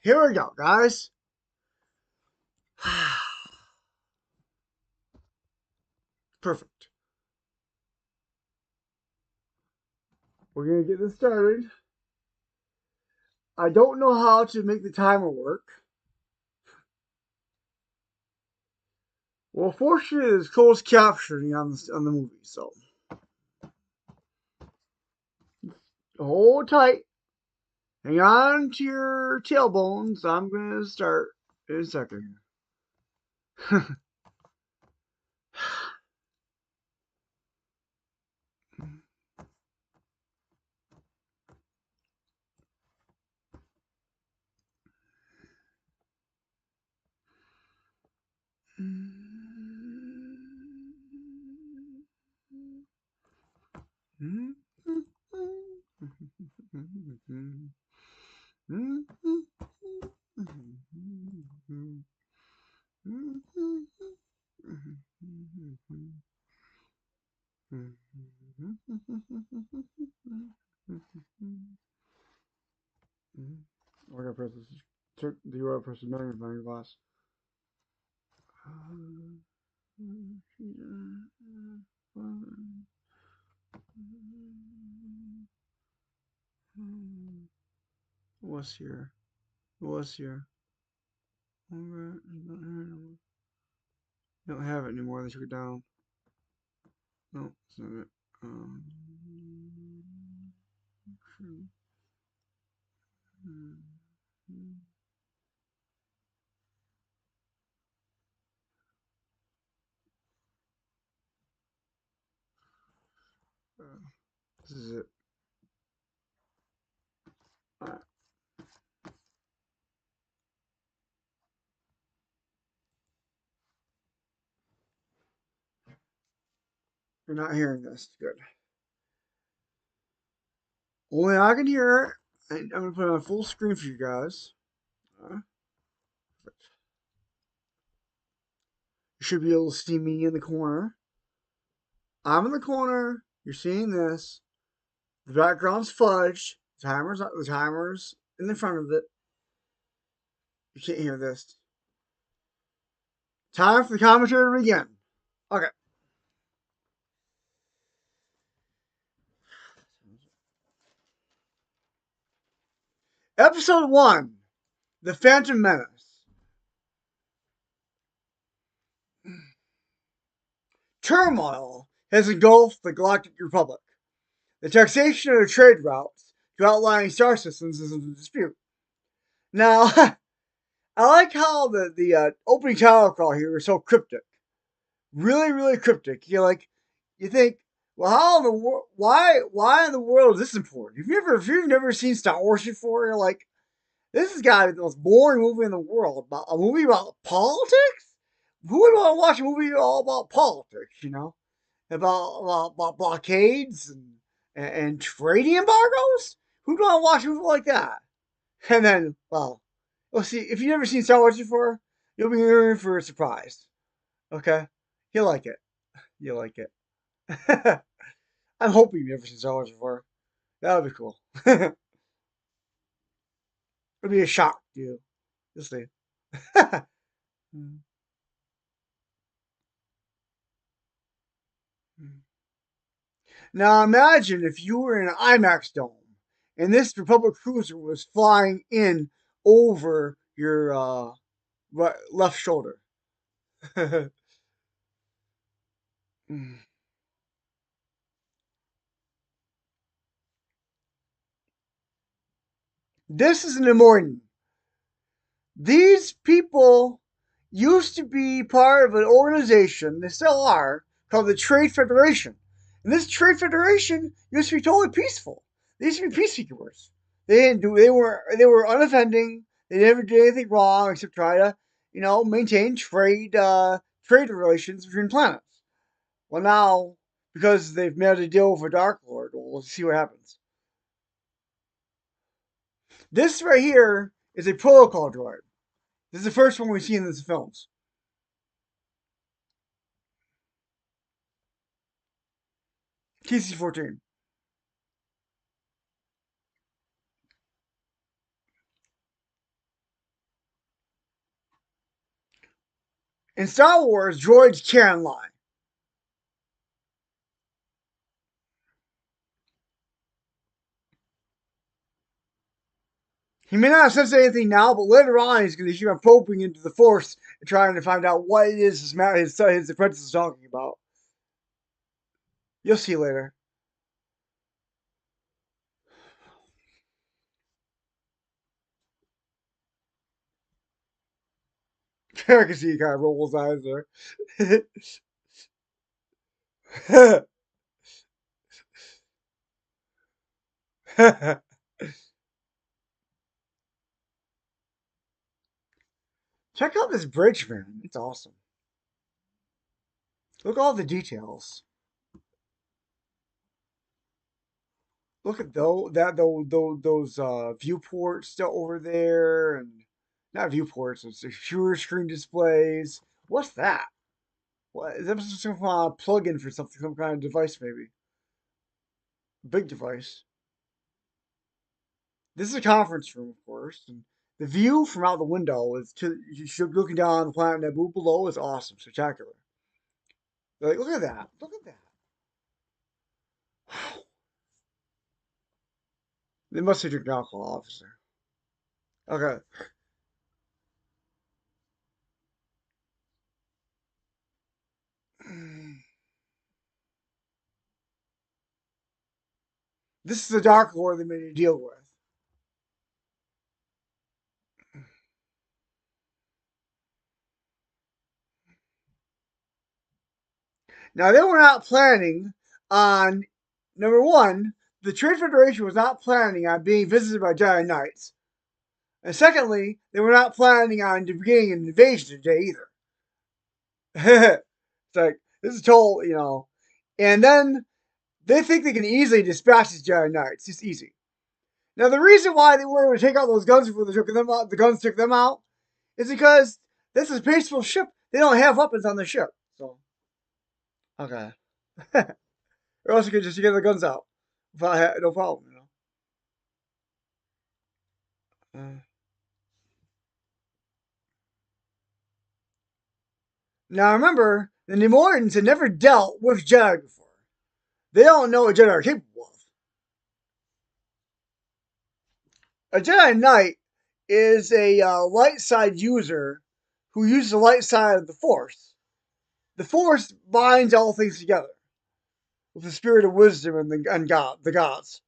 Here we go, guys. Perfect. We're gonna get this started. I don't know how to make the timer work. Well, fortunately, there's closed captioning on the movie, so hold tight. Hang on to your tailbones. I'm gonna start in a second. We're gonna press this. Do you want to press the magnifying glass? What's here? What's here? Alright, don't have it anymore. They took it down. No, it's not it. This is it. Alright. You're not hearing this. Good. Only I can hear it. I'm gonna put it on full screen for you guys. You should be able to see me in the corner. I'm in the corner. You're seeing this. The background's fudged. The timer's in the front of it. You can't hear this. Time for the commentary to begin. Okay. Episode 1, The Phantom Menace. Turmoil has engulfed the Galactic Republic. The taxation of the trade routes to outlying star systems is in dispute. Now, I like how the opening title call here is so cryptic. Really, really cryptic. You think, well, how in the world? Why in the world is this important? If you've never seen Star Wars before, you're like, this has got to be the most boring movie in the world. About a movie about politics? Who would want to watch a movie all about politics? About blockades and trading embargoes. Who'd want to watch a movie like that? And then, well, see, if you've never seen Star Wars before, you'll be in for a surprise. Okay, you'll like it. You'll like it. I'm hoping you've never seen Star Wars before. That would be cool. It'd be a shock to you. You'll see. Now imagine if you were in an IMAX dome and this Republic cruiser was flying in over your left shoulder. This is an important. These people used to be part of an organization, they still are, called the Trade Federation. And this Trade Federation used to be totally peaceful. They used to be peacekeepers. They were unoffending. They never did anything wrong except try to, maintain trade relations between planets. Well now, because they've made a deal with a Dark Lord, we'll see what happens. This right here is a protocol droid. This is the first one we've seen in these films. TC-14. In Star Wars, droids can lie. He may not have sensed anything now, but later on he's going to keep probing into the Force and trying to find out what it is his apprentice is talking about. You'll see later. I can see he kind of rolls his eyes there. Check out this bridge, man. It's awesome. Look at all the details. Look at those viewports over there, and not viewports. It's viewer screen displays. What's that? What is that? Some kind of plug-in for something? Some kind of device, maybe. Big device. This is a conference room, of course, and the view from out the window is looking down on the planet Naboo below is awesome, spectacular. Like, look at that! Look at that! Wow. They must have drinking alcohol, officer. Okay. This is the Dark Lord they made you deal with. Now, they were not planning on, number one, the Trade Federation was not planning on being visited by Jedi Knights. And secondly, they were not planning on beginning an invasion today either. It's like, this is total, And then they think they can easily dispatch these Jedi Knights. It's easy. Now, the reason why they were able to take out those guns before the guns took them out is because this is a peaceful ship. They don't have weapons on the ship. So, okay. Or else you could just get the guns out. No problem, Now remember, the Nemoidans had never dealt with Jedi before. They don't know what Jedi are capable of. A Jedi Knight is a light side user who uses the light side of the Force. The Force binds all things together with the spirit of wisdom and the gods.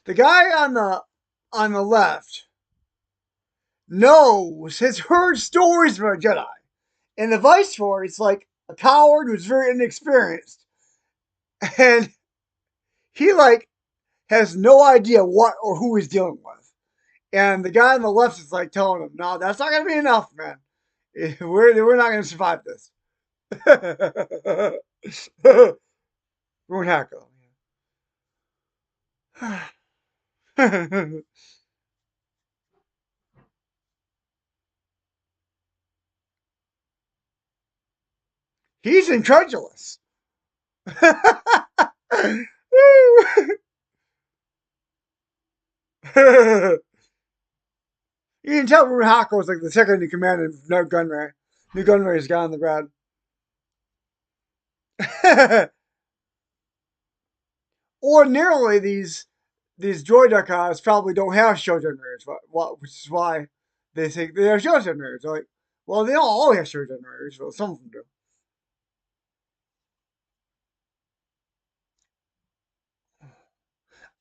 The guy on the left has heard stories about Jedi. And the Viceroy is like a coward who's very inexperienced. And he has no idea what or who he's dealing with. And the guy on the left is like telling him, no, that's not gonna be enough, man. We're not gonna survive this. Ruin Hacker. He's incredulous. You can tell Ruin Hacker was like the second in command of No Gunray. New Gunray's guy on the ground. Ordinarily, these droid cars probably don't have show generators, which is why they think they have show generators. They're like, well, they don't all have show generators, but some of them do.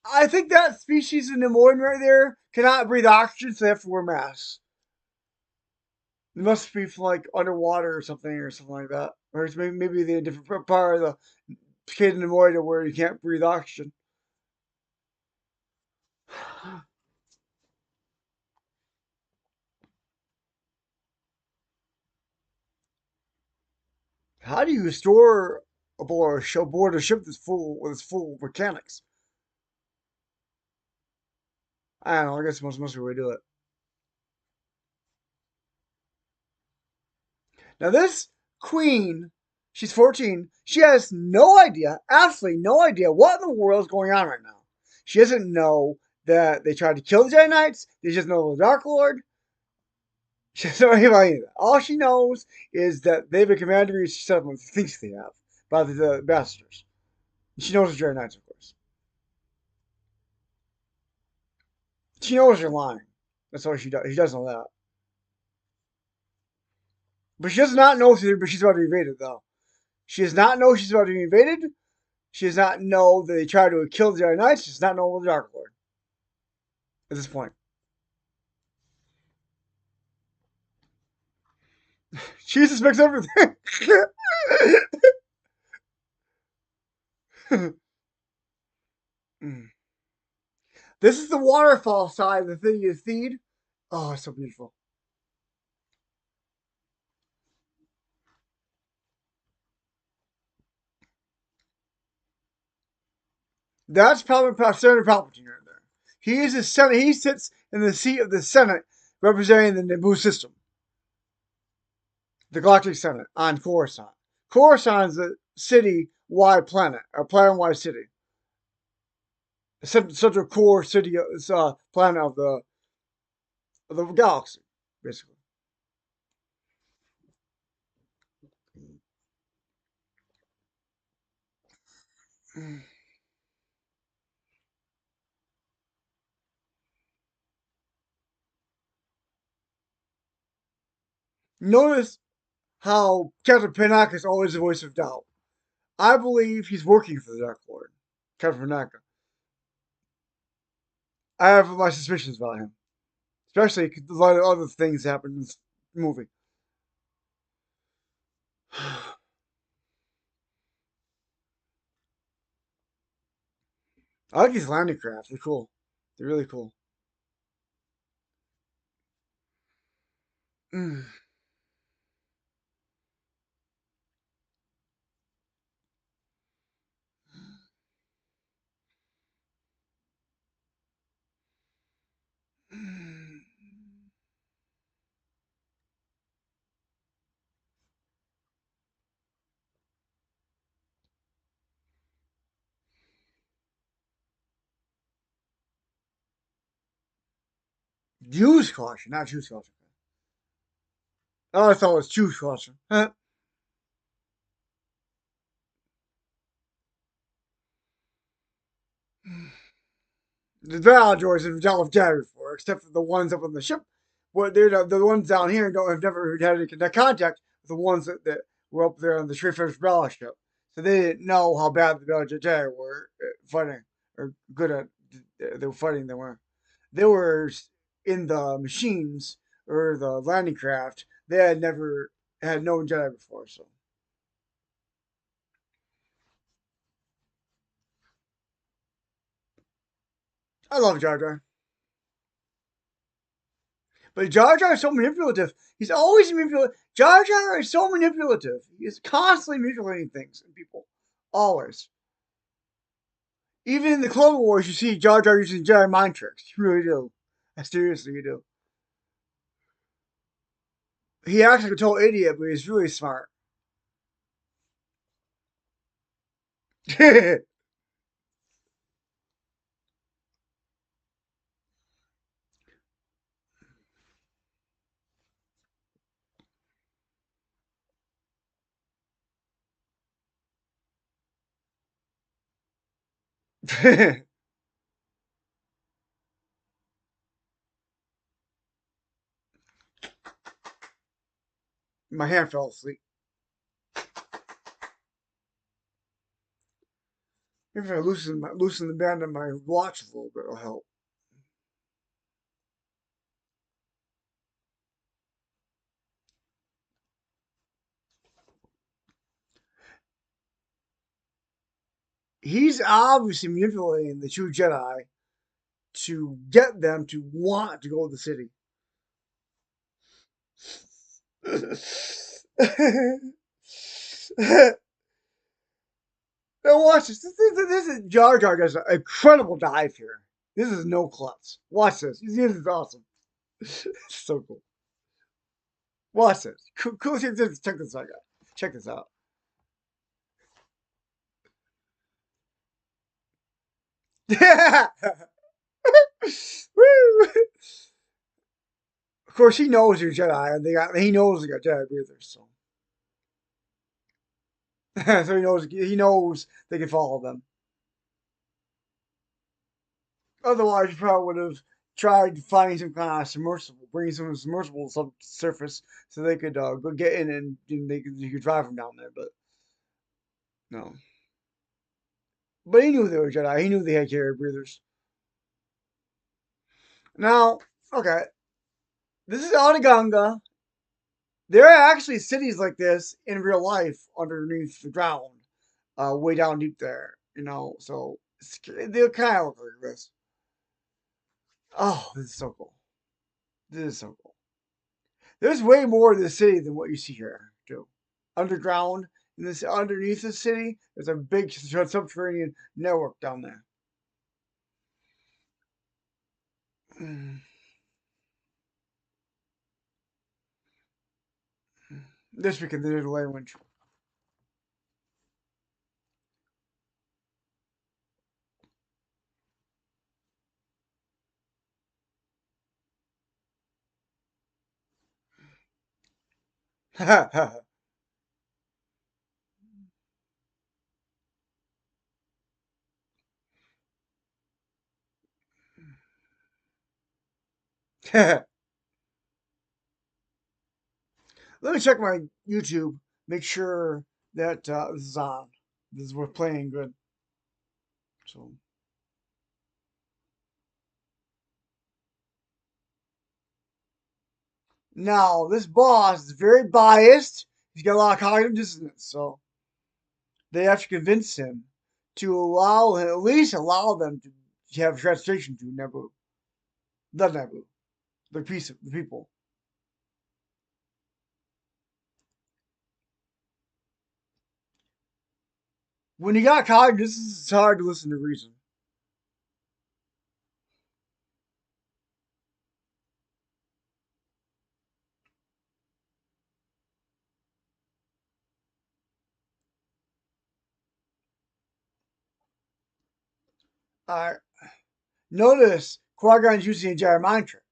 I think that species in Nemoidan right there cannot breathe oxygen, so they have to wear masks. It must be from like underwater or something like that. Or it's maybe the different part of the kid in Nemoidan where you can't breathe oxygen. How do you store aboard a ship that's full of mechanics. I don't know. I guess most be the way to do it. Now this queen, she's 14. She has no idea, absolutely no idea what in the world is going on right now. She doesn't know that they tried to kill the Jedi Knights. They just know the Dark Lord. She doesn't know anything about any of that. All she knows is that they have a commander she thinks they have by the ambassadors. She knows the Jedi Knights, of course. She knows they're lying. That's all she does. She does know that. But she does not know she's about to be invaded, though. She does not know she's about to be invaded. She does not know that they tried to kill the Jedi Knights. She does not know the Dark Lord at this point. She suspects everything. This is the waterfall side of the thing you feed. Oh, it's so beautiful. That's probably Senator Palpatine right there. He is the Senate. He sits in the seat of the Senate, representing the Naboo system, the Galactic Senate on Coruscant. Coruscant is a city-wide planet, a planet-wide city, a central core city, planet of the galaxy, basically. Notice how Captain Panaka is always the voice of doubt. I believe he's working for the Dark Lord, Captain Panaka. I have my suspicions about him, especially because a lot of other things happen in this movie. I like these landing crafts. They're cool. They're really cool. Mm. Use caution, not choose caution. Oh, I thought it was choose caution. Huh? The battle droids have dealt with Jedi before, except for the ones up on the ship. Well, they're the ones down here don't have never had any contact with the ones that were up there on the Shrifters battleship. So they didn't know how bad the Jedi were fighting or good at they were fighting. They were in the machines or the landing craft. They had never had known Jedi before. So I love Jar Jar. But Jar Jar is so manipulative. He's always manipulative. Jar Jar is so manipulative. He's constantly manipulating things and people. Always. Even in the Clone Wars, you see Jar Jar using Jedi mind tricks. You really do. Seriously, you do. He acts like a total idiot, but he's really smart. My hand fell asleep. Maybe if I loosen the band on my watch a little bit, it'll help. He's obviously manipulating the true Jedi to get them to want to go to the city. Now watch this. This is Jar Jar does an incredible dive here. This is no klutz. Watch this. This is awesome. It's so cool. Watch this. Cool. Check this out, guys. Check this out. Yeah. Woo. Of course, he knows you're Jedi, and he knows they got Jedi breathers, so so he knows they can follow them. Otherwise, you probably would have tried finding some kind of submersible, bringing some submersible surface so they could go get in and you could drive them down there. But no. But he knew they were Jedi. He knew they had carrier breathers. Now, okay, this is Onaganga. There are actually cities like this in real life underneath the ground, way down deep there. So they kind of look like this. Oh, this is so cool. This is so cool. There's way more to the city than what you see here, too. Underground, in this underneath the city, there's a big subterranean network down there. This because there's a language. Let me check my YouTube. Make sure that this is on. This is worth playing good. So now this boss is very biased. He's got a lot of cognitive dissonance, so they have to convince him to allow him, at least allow them to have translation to Naboo, the Naboo, the people. When you got cognitive dissonance, it's hard to listen to reason. All right. Notice Qui-Gon's using a Jedi mind trick.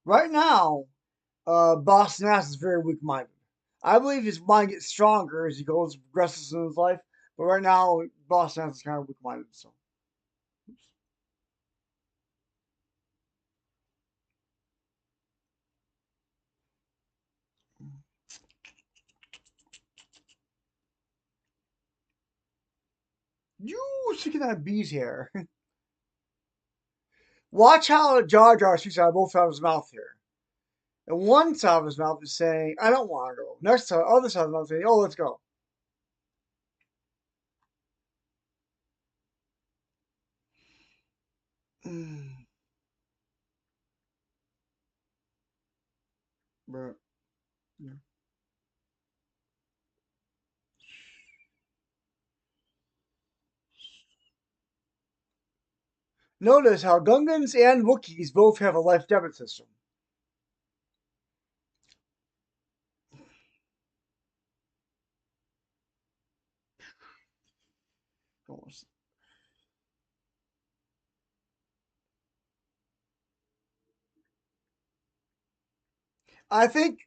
Right now, Boss Nass is very weak-minded. I believe his mind gets stronger as he goes progresses in his life, but right now, Boss Nass is kind of weak-minded. So, you sticking that bee's hair. Watch how Jar Jar speaks out of both sides of his mouth here. And one side of his mouth is saying, "I don't want to go." Next side, other side of his mouth is saying, "Oh, let's go." But, yeah. Notice how Gungans and Wookiees both have a life debit system. I think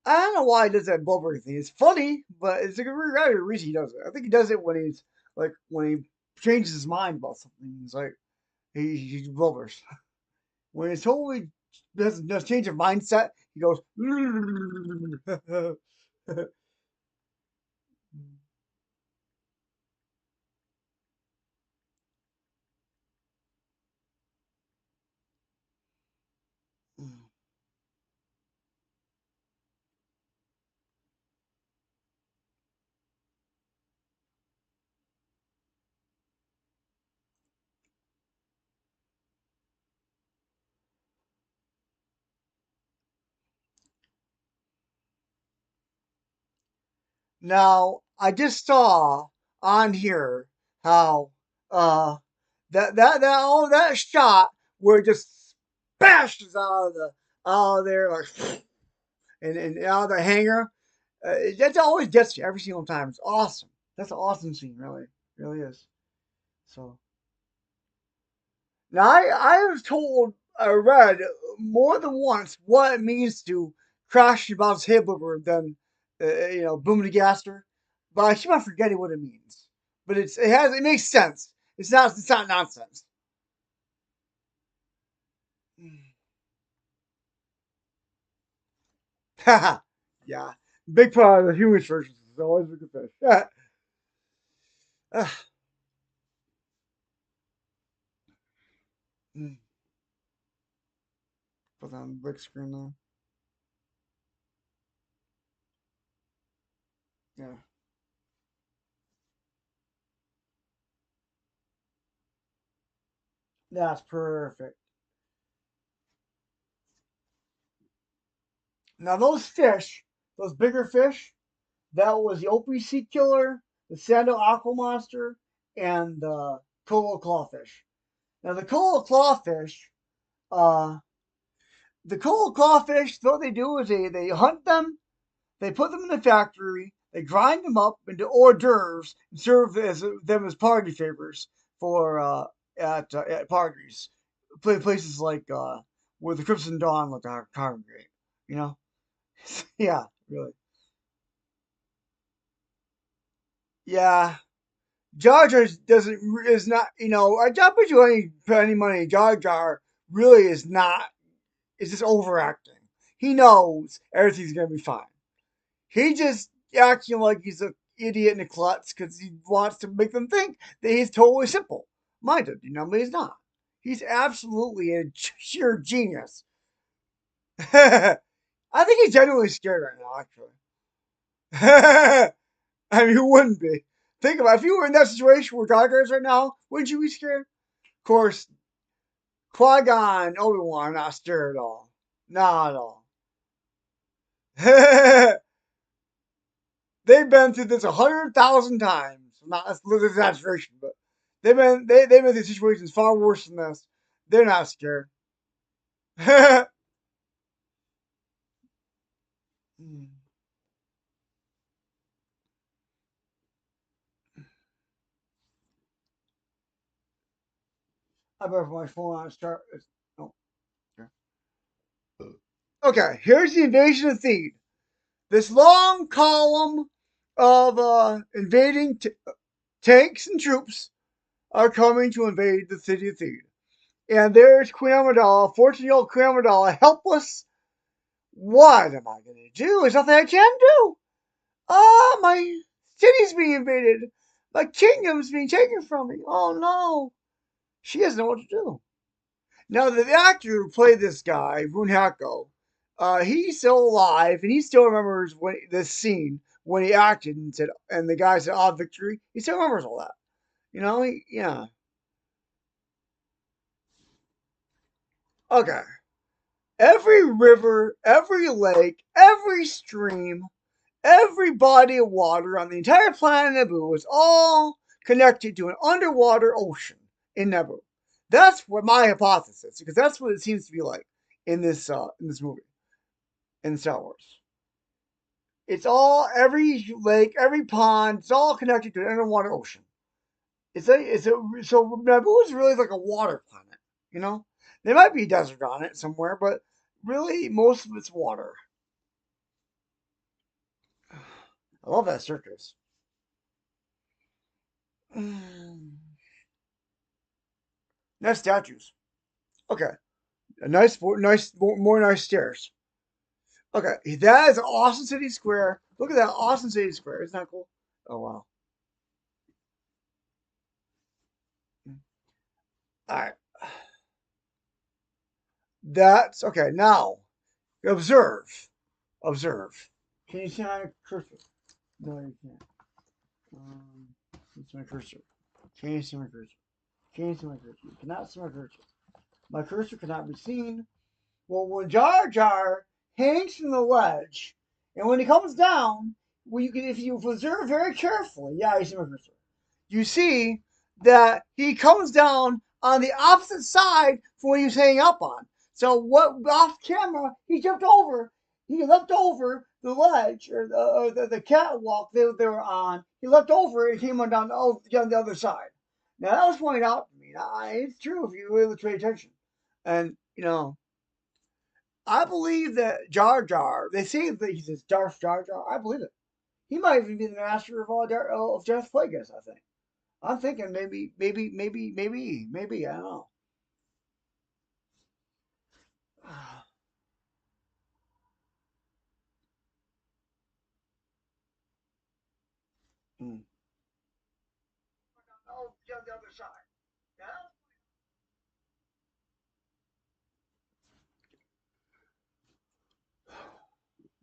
I don't know why he does that blubbering thing. It's funny, but it's a good reason he does it. I think he does it when he's like when he changes his mind about something. He's like he blubbers. When it's totally does change of mindset, he goes. Now I just saw on here how that shot where it just bashes out of there like and out of the hangar. That always gets you every single time. It's awesome. That's an awesome scene, really, really is. So now I was told I read more than once what it means to crash your bounce head over than boom the gaster, but I keep on forgetting what it means. But it makes sense. It's not nonsense. Haha. Yeah. Big part of the human version is always a good fish. Put that on the big screen now. Yeah. That's perfect. Now those fish, those bigger fish, that was the Opie sea killer, the Sando aqua monster, and the coral clawfish. Now uh, the coral clawfish, what they do is they hunt them, they put them in the factory, they grind them up into hors d'oeuvres and serve them as party favors for at parties, places like where the Crimson Dawn like to congregate. You know, yeah, really, yeah. Jar Jar doesn't is not I don't put you any money. Jar Jar really is not. Is just overacting. He knows everything's gonna be fine. He just acting like he's an idiot and a klutz because he wants to make them think that he's totally simple minded. But he's not. He's absolutely a sheer genius. I think he's genuinely scared right now. Actually, I mean, who wouldn't be? Think about it. If you were in that situation where Jar Jar is right now, wouldn't you be scared? Of course, Qui Gon and Obi Wan are not scared at all. Not at all. They've been through this 100,000 times. Not that's a little exaggeration, but they've been through situations far worse than this. They're not scared. I better put my phone on and start. Oh, okay. Here's the invasion of Theed. This long column of invading tanks and troops are coming to invade the city of Theed. And there's Queen Amidala, 14-year-old Queen Amidala, helpless. What am I going to do? There's nothing I can do. My city's being invaded. My kingdom's being taken from me. Oh no. She doesn't know what to do. Now, the actor who played this guy, Rune Hacko, he's still alive and he still remembers this scene when he acted and said, and the guy said, victory. He still remembers all that. Yeah. Okay. Every river, every lake, every stream, every body of water on the entire planet Naboo is all connected to an underwater ocean in Naboo. That's what my hypothesis, because that's what it seems to be like in this movie in Star Wars. It's all every lake, every pond, it's all connected to an underwater ocean. So Naboo is really like a water planet. You know, there might be a desert on it somewhere, but really most of it's water. I love that circus. Nice statues. Okay, a more nice stairs. Okay, that is an awesome city square. Look at that awesome city square. Isn't that cool? Oh wow. All right, that's okay. Now observe, observe. Can you see my cursor? No, you can't. Um, it's my cursor. Can you see my cursor? Can you see my cursor? You cannot see my cursor. My cursor cannot be seen. Well, when Jar Jar hangs from the ledge, and when he comes down, well, you can, if you observe very carefully, yeah, you see my cursor. you see that he comes down on the opposite side from what he was hanging up on. So what off camera, he jumped over. He leapt over the ledge or the catwalk they were on. He leapt over and came on down the other side. Now that was pointed out to me. Now, it's true if you really pay attention. And I believe that Jar Jar. They say that he's this Darth Jar Jar. I believe it. He might even be the master of all of Darth Plagueis. I think. I'm thinking maybe. I don't know. Hmm. Oh, yeah, the other side. Yeah.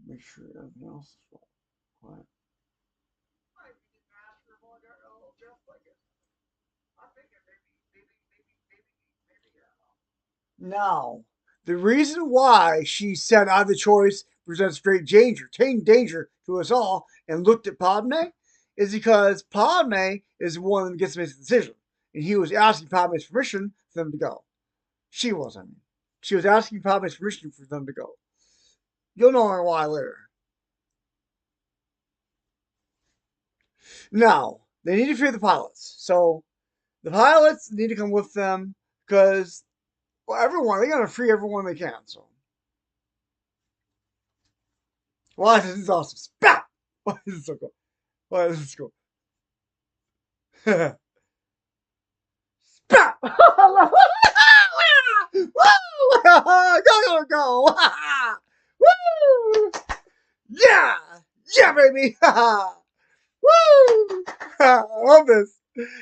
Make sure everything else is quiet. Now, the reason why she said either choice presents great danger to us all, and looked at Padme, is because Padme is the one that gets to make the decision. And he was asking Padme's permission for them to go. She wasn't. She was asking Padme's permission for them to go. You'll know why later. Now, they need to free the pilots. So the pilots need to come with them because they gotta free everyone they can. So why this is awesome. Spat! Why is this so cool? Why is this cool? Spat! Woo! Go! Woo! Yeah! Yeah, baby! Woo! I love this.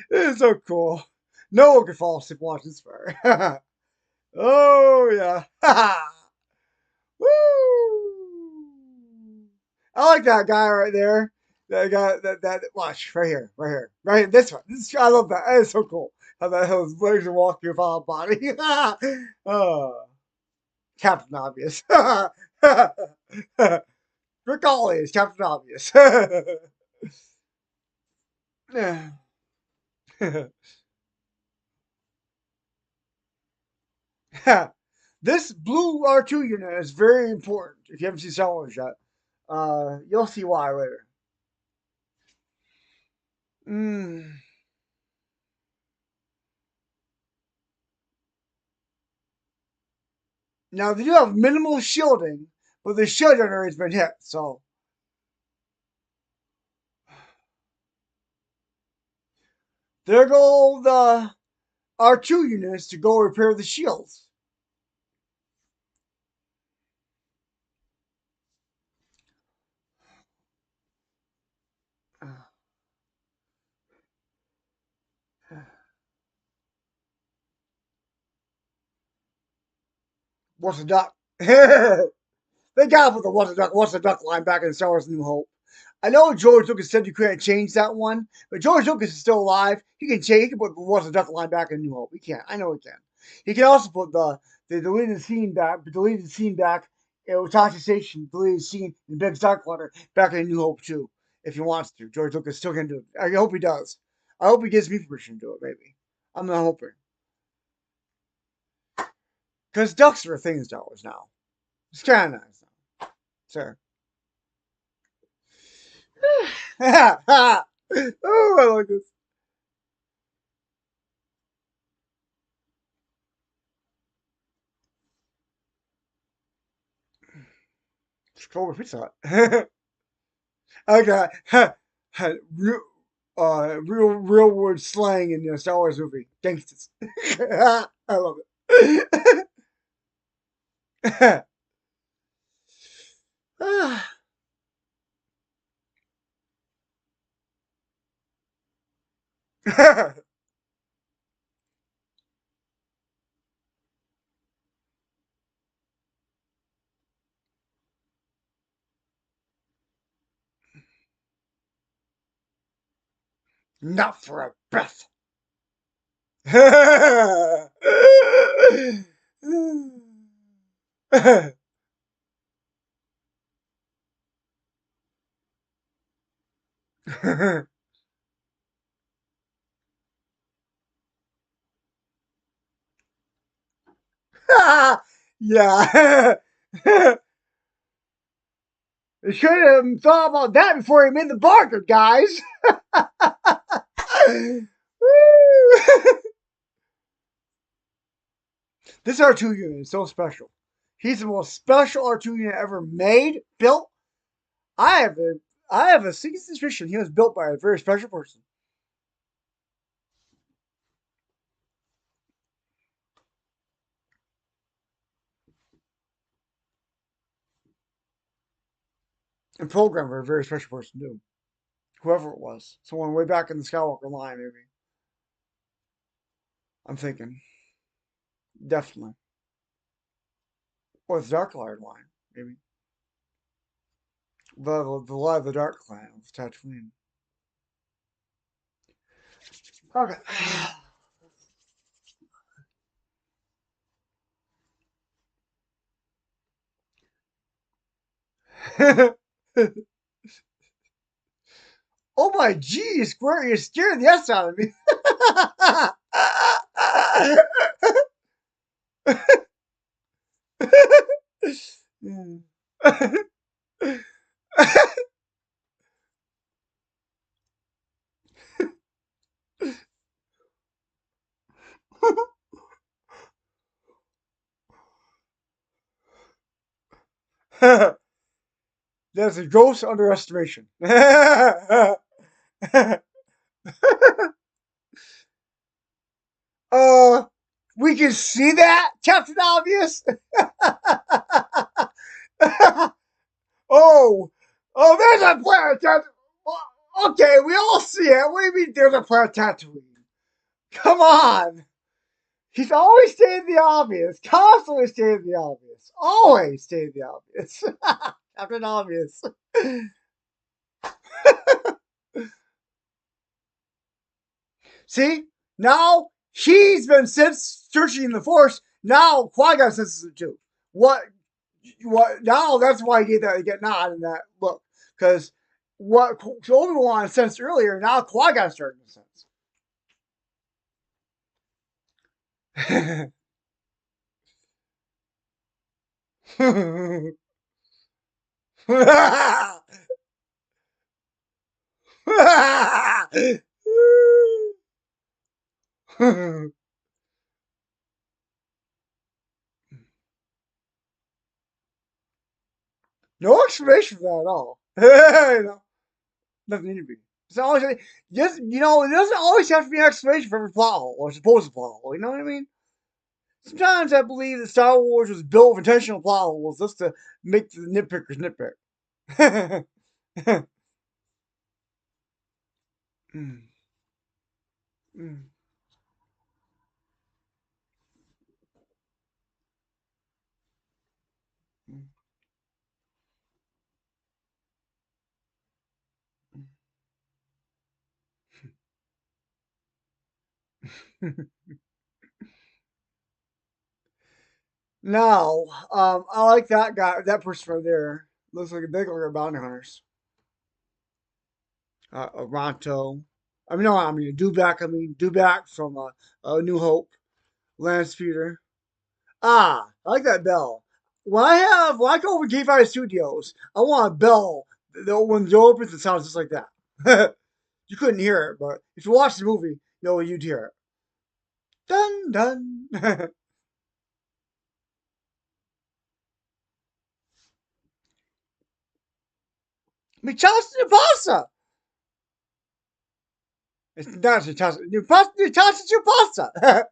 This is so cool. No one can fall asleep watching this fire. Oh, yeah. Woo! I like that guy right there. That guy, that watch right here, right here, right here. This one, I love that. That is so cool. How his legs are walking without a body. Oh, Captain Obvious. Rick is Captain Obvious. This blue R2 unit is very important. If you haven't seen Star Wars yet, you'll see why later. Mm. Now they do have minimal shielding, but the shield generator has been hit. So there go the R2 units to go repair the shields. What's the duck? They got to put the what's the duck line back in Star Wars New Hope. I know George Lucas said you couldn't change that one, but George Lucas is still alive. He can change. He can put the what's the duck line back in New Hope. He can. I know he can. He can also put the deleted scene back. Tachi Station deleted scene in Big Starkwater back in New Hope too, if he wants to. George Lucas still can do it. I hope he does. I hope he gives me permission to do it. Maybe I'm not hoping because ducks are a thing in Star Wars now. It's kind of nice now. Sure. Oh, I like this. Chipotle pizza Hut. Okay. real, real word slang in the Star Wars movie. Gangsters. I love it. Not for a breath. Yeah. He should have thought about that before he made the bargain, guys. This R2 unit is so special. He's the most special R2 unit ever made, built. I have a sneaking suspicion he was built by a very special person. And programmed by a very special person too. Whoever it was. Someone way back in the Skywalker line, maybe. I'm thinking. Definitely. Or the Dark Lord line, maybe. The Light of the Dark clan of Tatooine. Okay. Oh my geez, Square, you're scaring the S out of me. That's a gross underestimation. uh, we can see that, Captain Obvious. oh, there's a planet Tatooine. Okay, we all see it. What do you mean there's a planet Tatooine? Come on. He's always stating the obvious. Constantly stating the obvious. Always stating the obvious. Captain Obvious. See? Now he's been searching the Force. Now Qui-Gon senses it too. What? Now that's why he get nod in that look. Because what Obi-Wan sensed earlier, now Qui-Gon starting to sense. No explanation for that at all. You know, doesn't need to be. It's always just it doesn't always have to be an explanation for every plot hole or supposed plot hole. You know what I mean? Sometimes I believe that Star Wars was built with intentional plot holes just to make the nitpickers nitpick. Mm, mm, mm. Now, I like that guy, that person right there. Looks like a big like bounty hunters. Ronto. Dubak. Dubak from New Hope. Lance Peter. Ah, I like that bell. When I go over K5 Studios, I want a bell. When the door opens, it sounds just like that. You couldn't hear it, but if you watch the movie, you'd hear it. Dun dun. Mi chance di pasta. It's not your chance. Your chance is your pasta.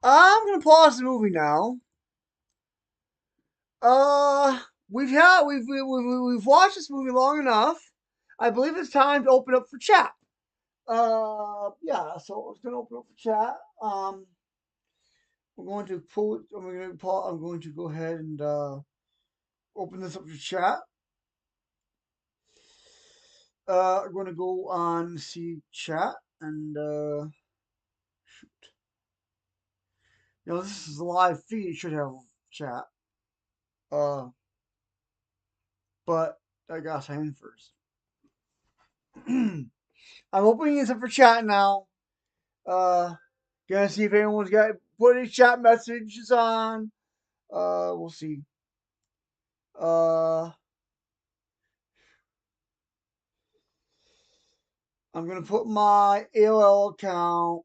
I'm gonna pause the movie now. Uh, we've watched this movie long enough. I believe it's time to open up for chat. Yeah. So I was gonna open up for chat. We're going to pull it. I'm going to go ahead and open this up to chat. I'm going to go on see chat and shoot. this is a live feed. It should have chat. But I gotta sign in first. I'm opening this up for chat now. Gonna see if anyone's got put any chat messages on. We'll see. I'm gonna put my AOL account.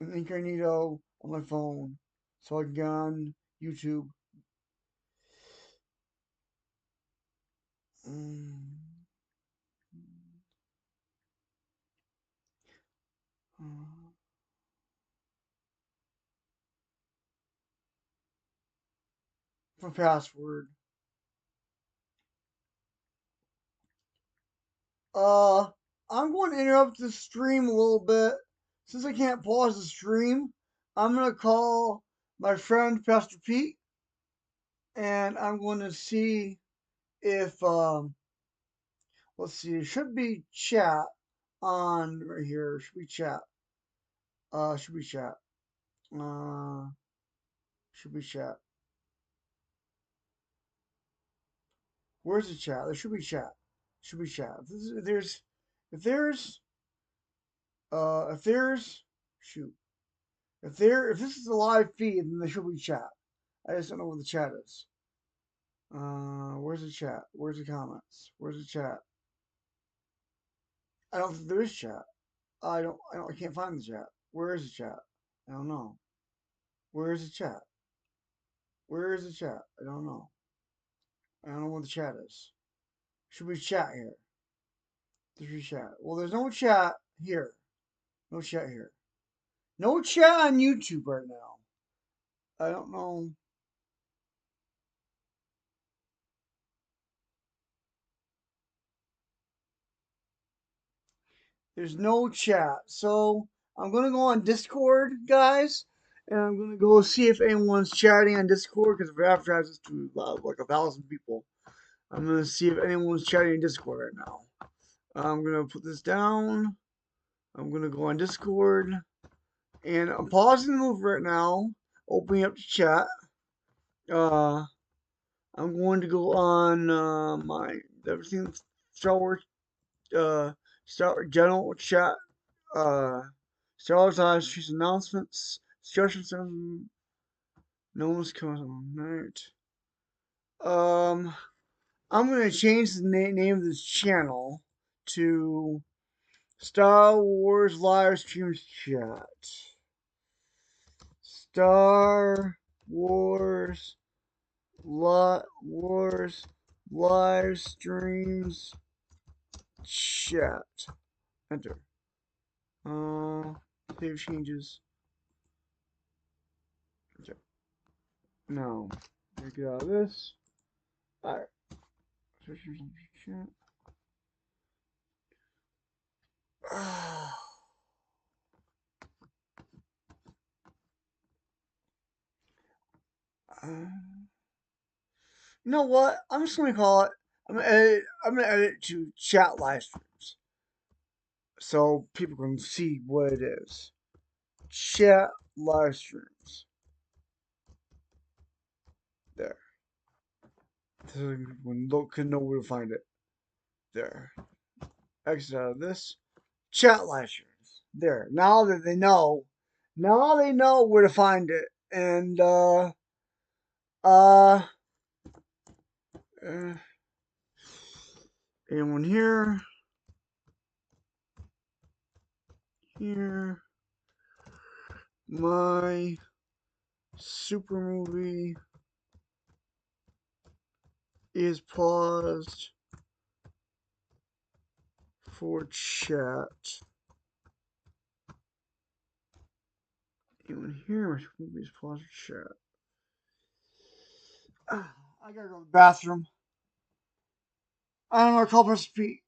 Incognito on my phone so I can get on YouTube. My password. I'm going to interrupt the stream a little bit. Since I can't pause the stream, I'm going to call my friend Pastor Pete, and I'm going to see if, let's see, it should be chat on right here. Should be chat. Should be chat. Should be chat. Where's the chat? There should be chat. Should be chat. If there's, shoot. If this is a live feed, then there should be chat. I just don't know where the chat is. Where's the chat? Where's the comments? Where's the chat? I don't think there is chat. I can't find the chat. Where is the chat? I don't know. Where is the chat? Where is the chat? I don't know. I don't know where the chat is. Should be chat here. There should be chat. Well, there's no chat here. No chat here. No chat on YouTube right now. I don't know. There's no chat. So I'm going to go on Discord, guys. And I'm going to go see if anyone's chatting on Discord. Because if I advertise this to like 1,000 people, I'm going to see if anyone's chatting in Discord right now. I'm going to put this down. I'm going to go on Discord. And I'm pausing the move right now. Opening up the chat. I'm going to go on my everything Star Wars general chat. Star Wars Streets announcements. Instructions. No one's coming on night. I'm gonna change the name of this channel to Star Wars Live Stream Chat. Star Wars Live Streams Chat. Enter. Save changes. Okay. Now, get out of this. Alright. You know what? I'm just gonna call it. I'm gonna edit it to chat live streams, so people can see what it is. Chat live streams. There. So when people can know where to find it. There. Exit out of this. Chat live streams. There. Now that they know, where to find it. And uh anyone here? Here. My Supermovie is paused for chat. Anyone here? My Supermovie is paused for chat. I gotta go to the bathroom. I don't know. Call Press Pete.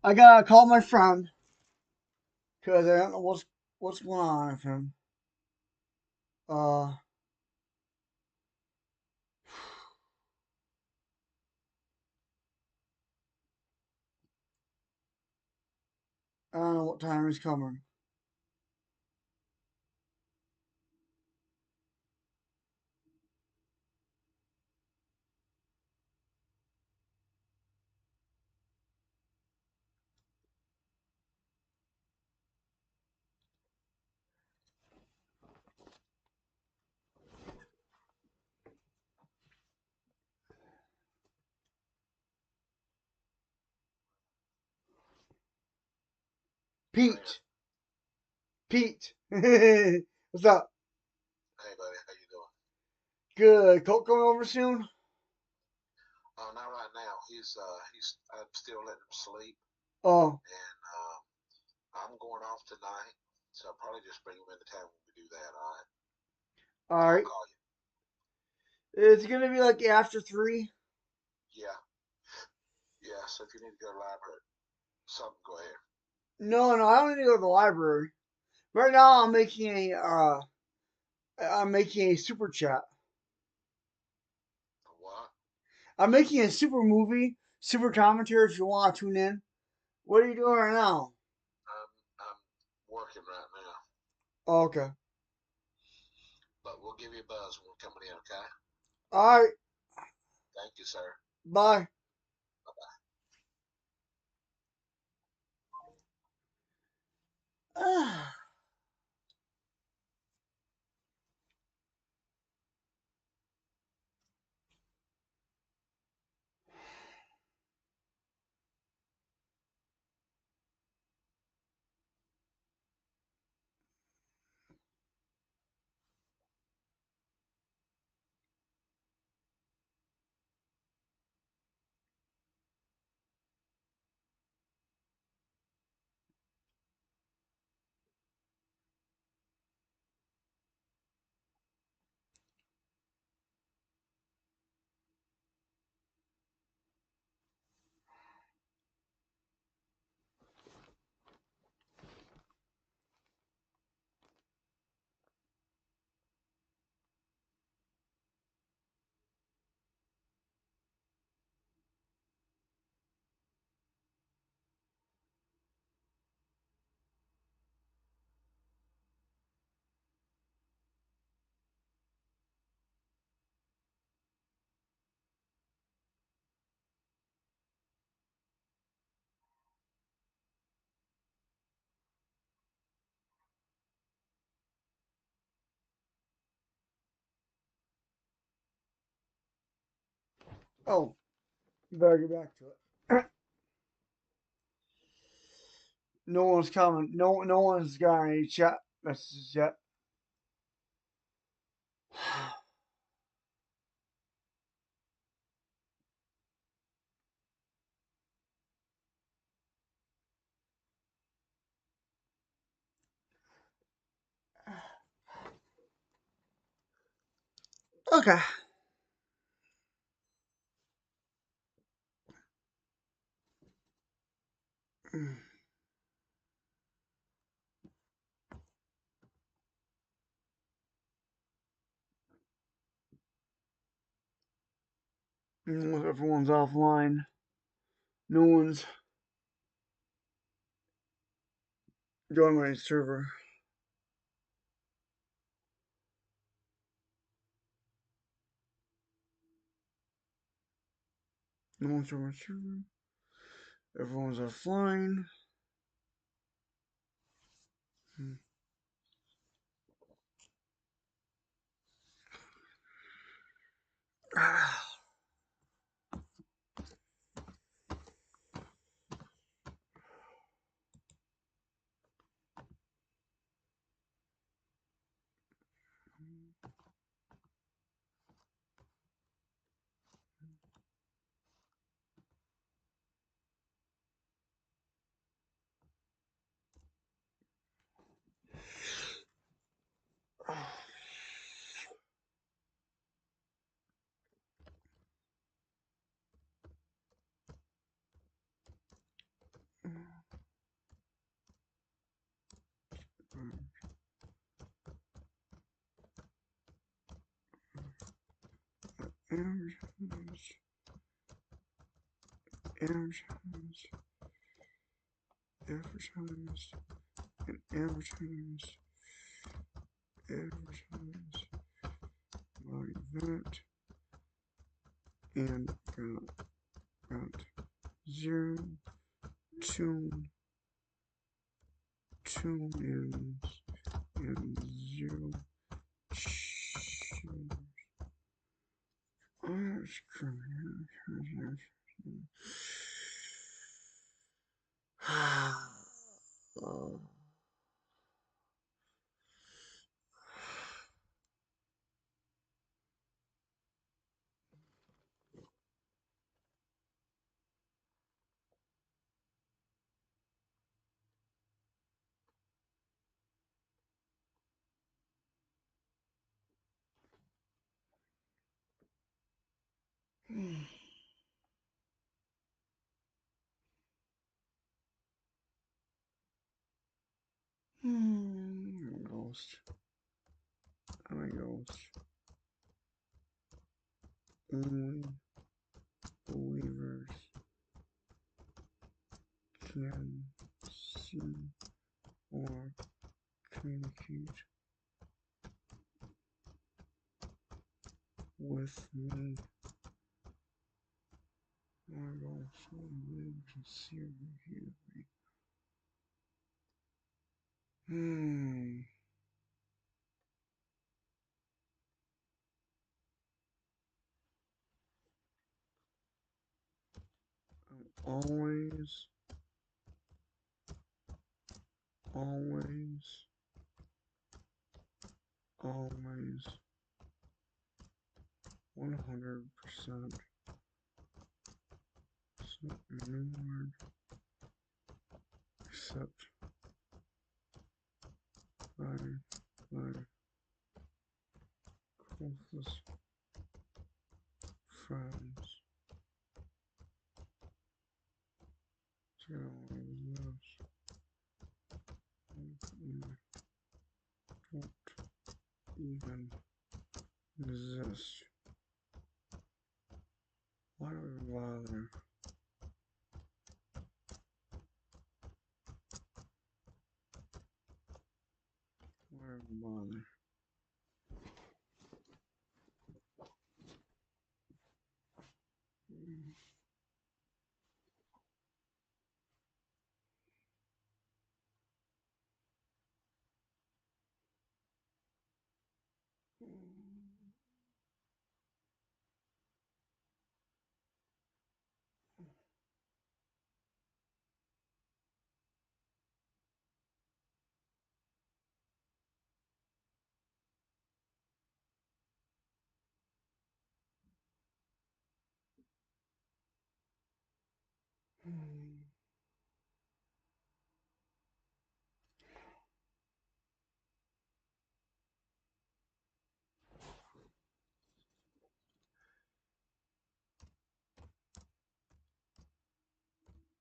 I gotta call my friend because I don't know what's going on with him. Uh, I don't know what time he's coming. Pete. Pete. What's up? Hey, buddy, how you doing? Good. Colt coming over soon? Not right now. He's. I'm still letting him sleep, Oh, and I'm going off tonight, so I'll probably just bring him into town when we do that. All right, and I'll alright. call you. It's gonna be like after 3. Yeah, yeah. So if you need to go to the library, something, go ahead. No, I don't need to go to the library. Right now, I'm making a super chat. What? I'm making a super movie, super commentary. If you want to tune in, what are you doing right now? I'm working right now, Oh, okay. but we'll give you a buzz when we're coming in. Okay? All right. Thank you, sir. Bye. Bye bye. Oh, you better get back to it. No one's coming. No one's got any chat messages yet. Okay. Everyone's offline. No one's joining my server. No one's joining my server. Everyone's offline. advertise, advertise, advertise, and advertise, advertise my event, and got 0 tune-ins and 0 shares. That's crazy. Oh. Ghost. I'm a ghost. Only believers can see or communicate with me. My ghost only believers can see or communicate with me. Always, always, always 100% ignored except by my closest friends. So this don't even exist. Why do we bother? Why do we bother?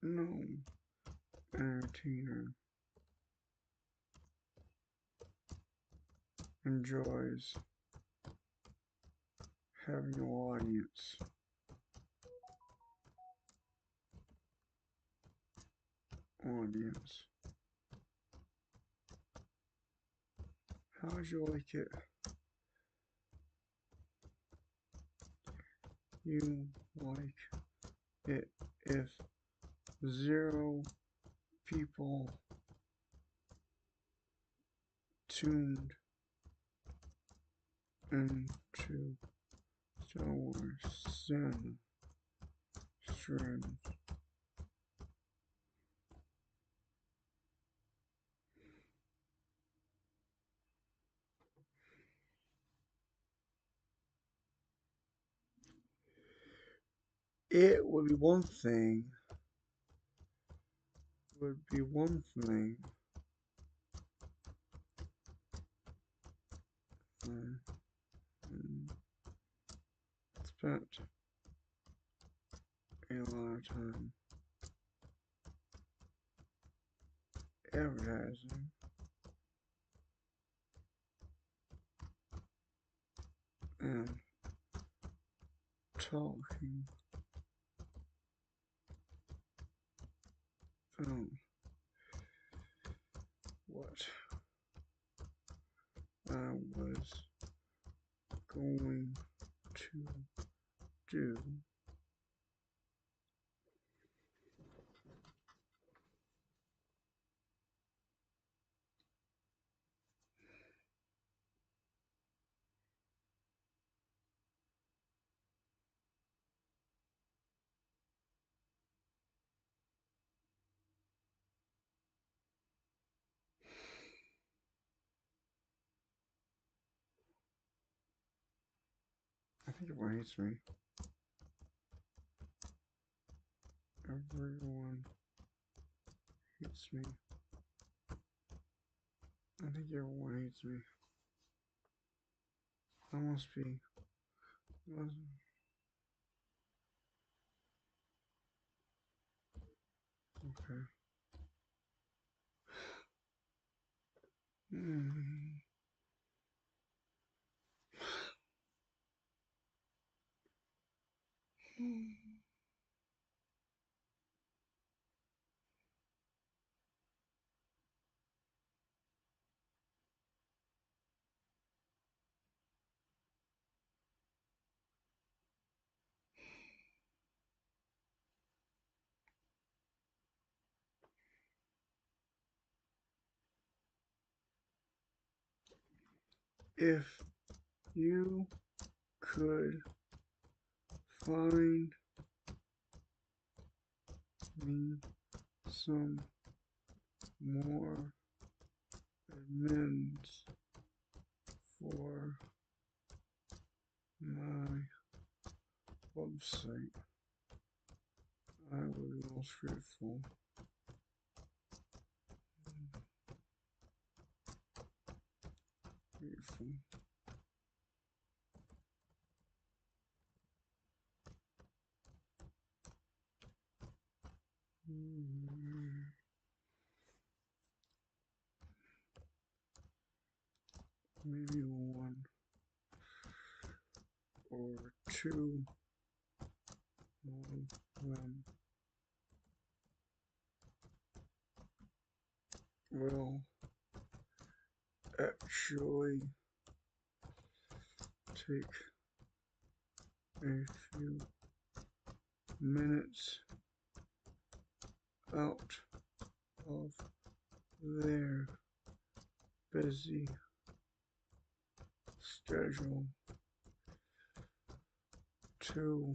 No entertainer enjoys having no audience. How would you like it? You like it if 0 people tuned into Star Wars Cinema streams. It would be one thing. Spent a lot of time advertising and talking about what I was going to do. I think everyone hates me. Everyone hates me. I think everyone hates me. That must be. Okay. If you could find me some more admins for my website, I would be most grateful. Grateful. Maybe one or two of them will actually take a few minutes out of their busy schedule to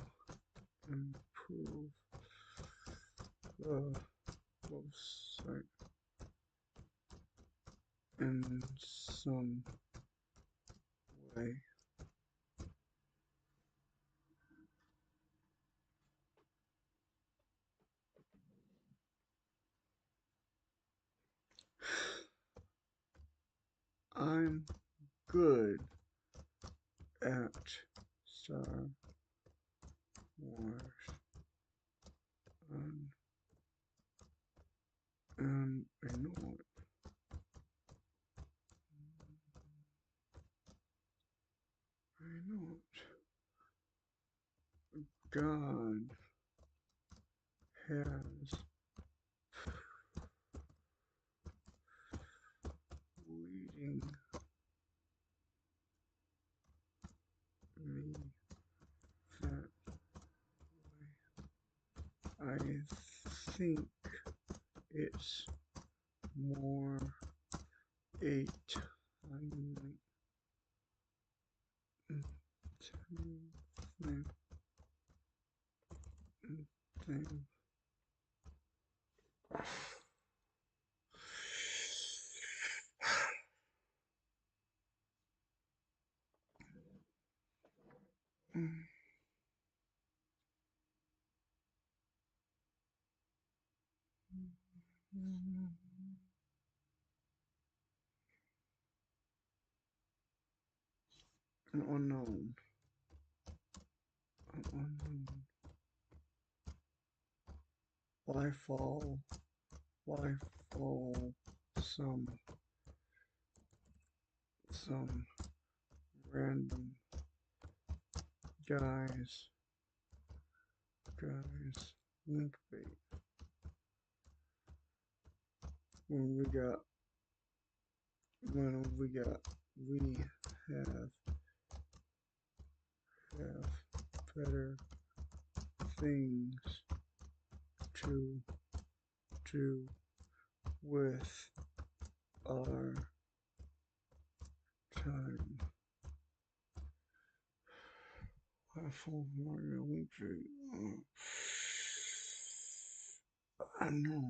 improve the website in some way. I'm good at Star Wars and I know it. I know it. God has leading me that way. I think it's more a timing thing. An unknown. An unknown. Why fall some random guys guys, link bait. When we got, we have better things to do with our time. Full Mario Luigi. I know.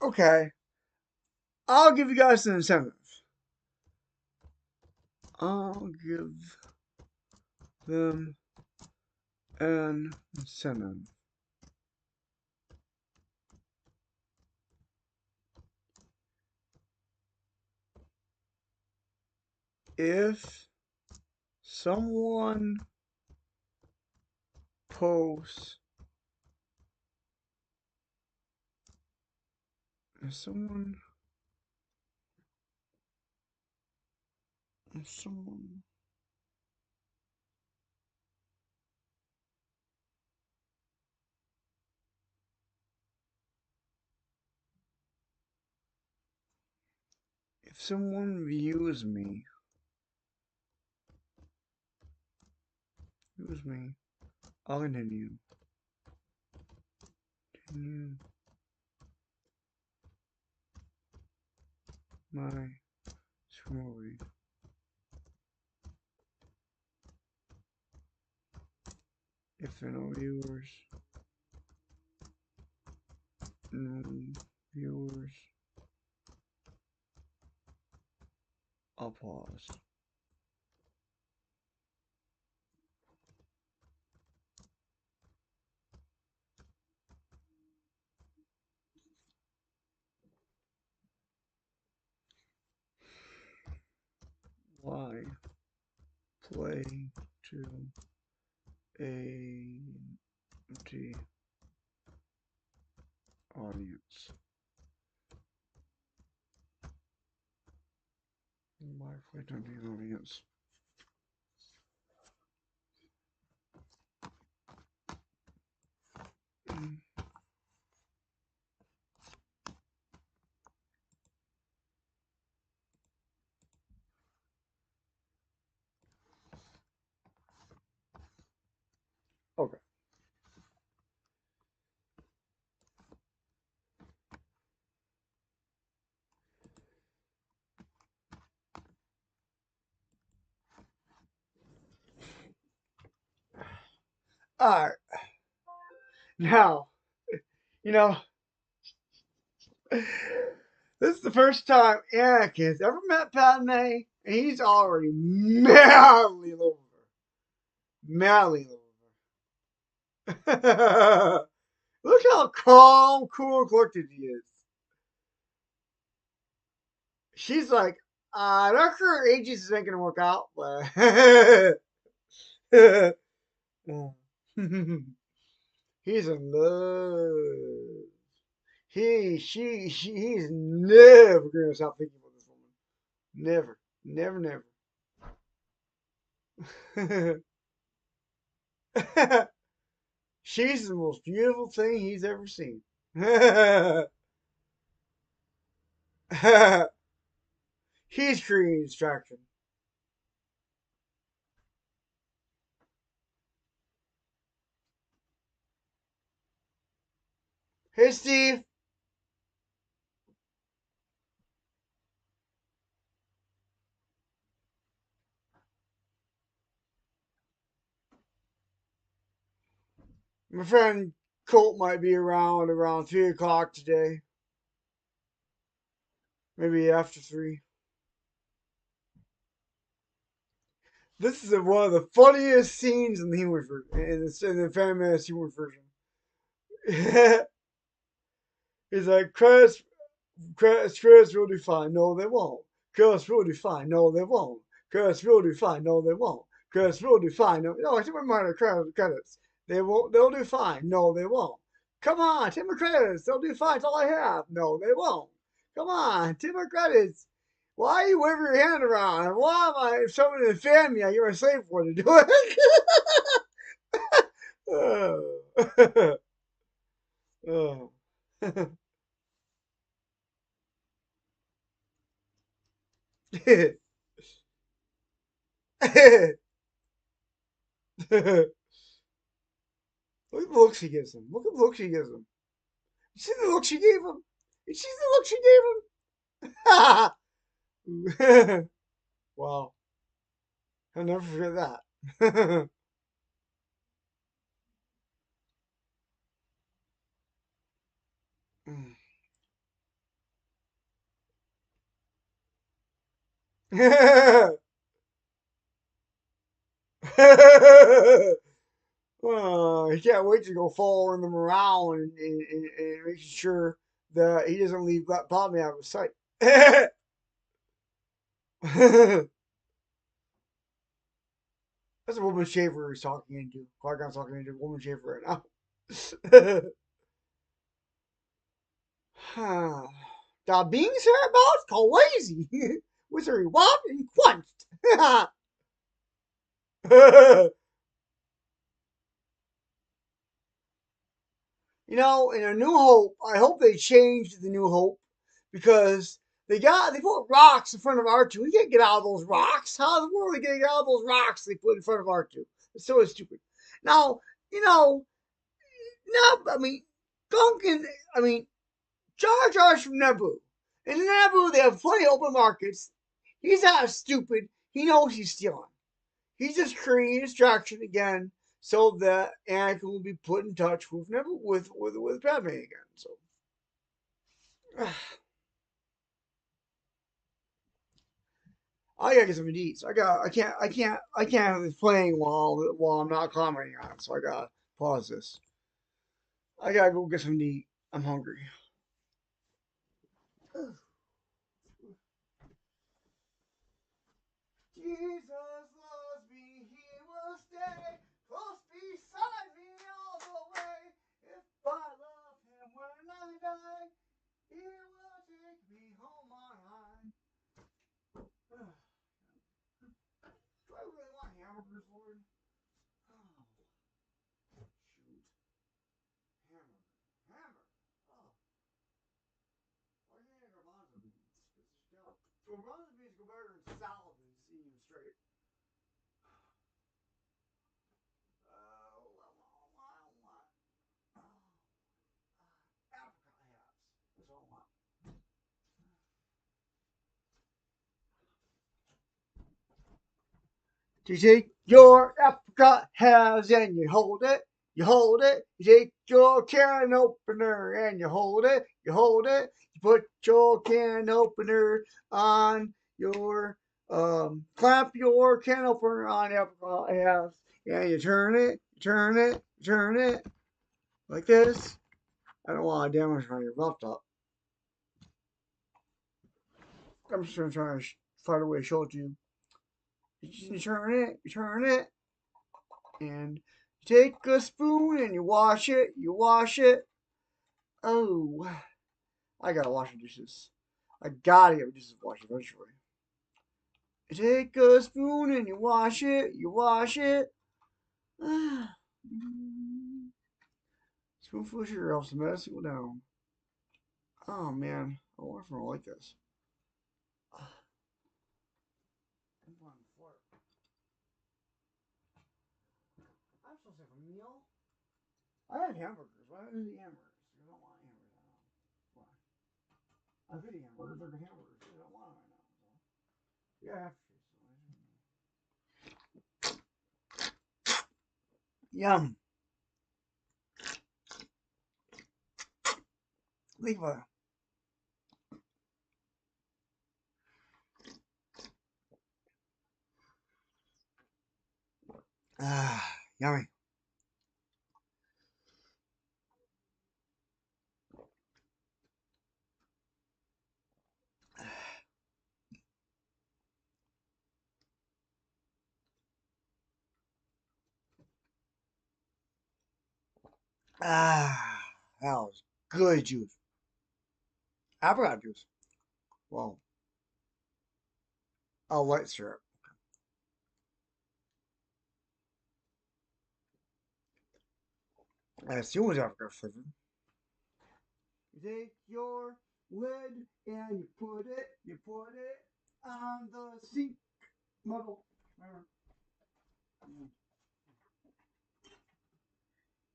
Okay, I'll give you guys an incentive. I'll give them an incentive. If someone posts, if someone, if someone, if someone views me, I'll continue. Continue my Supermovie. If there are no viewers, I'll pause. play to a empty audience. Why play to an empty audience? Okay. All right. Now, you know, this is the first time Anakin's ever met Padme, and he's already madly in love with her. Madly in love with her. Look how calm, cool, and collected he is. She's like, their current agencies ain't gonna work out, but he's in love. He's never gonna stop thinking about this woman. Never, never, never. She's the most beautiful thing he's ever seen. He's creating distraction. Hey, Steve. My friend Colt might be around 3 o'clock today. Maybe after 3. This is one of the funniest scenes in the humor version, in the Phantom Menace humor version. He's like, credits will do fine. No, they won't. Credits will do fine. No, they won't. Credits will do fine. No, they won't. Credits will do fine. No, I think we're minor credits. They won't. They'll do fine. No, they won't. Come on, Timber credits. They'll do fine. That's all I have. No, they won't. Come on, Timber credits. Why are you waving your hand around? Why am I showing the family? You're a slave for to do it. Oh. Look at the look she gives him. Look at the look she gives him. You see the look she gave him? You see the look she gave him? Wow. I'll never forget that. He can't wait to go following them around and making sure that he doesn't leave that Padme out of sight. That's a woman shaver he's talking into. Qui-Gon's talking into a woman shaver right now. Da beings hereabouts crazy. Wizard whopped and quenched. You know, in A New Hope, I hope they changed the New Hope because they put rocks in front of R2. We can't get out of those rocks. How in the world are we gonna get out of those rocks they put in front of R2? It's so stupid. Now, you know, now I mean, Gunkin, I mean, Jar Jar's from Naboo. In Naboo, they have plenty of open markets. He's not stupid. He knows he's stealing. He's just creating a distraction again so that Anakin will be put in touch with Padme again. So I gotta get some to eat. So I can't have this playing while I'm not commenting on it. So I gotta pause this. I gotta go get some to eat. I'm hungry. Jesus loves me. tastes better than salad than eating them straight. Apricot halves. That's all I want. You take your apricot halves and you hold it. You hold it. You take your can opener and you hold it. You hold it. You put your can opener on your clamp your can opener on the apricot halves and you turn it. You turn it. You turn it like this. I don't want to damage my laptop. I'm just gonna try to find a way to show it to you. You turn it. You turn it. And you take a spoon and you wash it. You wash it. Oh, I gotta wash the dishes. I gotta get the dishes washed eventually. You take a spoon and you wash it. You wash it. Spoonful of sugar helps the medicine go down. Oh man, I wonder if I like this. I'm on the floor. I'm supposed to have a meal. I had hamburgers. Why didn't I eat hamburgers? I don't want hamburgers. Why? I'm eating hamburgers. They're good hamburgers. I don't want them right now. So. Yeah. Yum. Leave a. Yummy. That was good juice. Apricot juice. Well, a light syrup. I assume it was apricot flavored. You take your lid and you put it on the sink muddle. And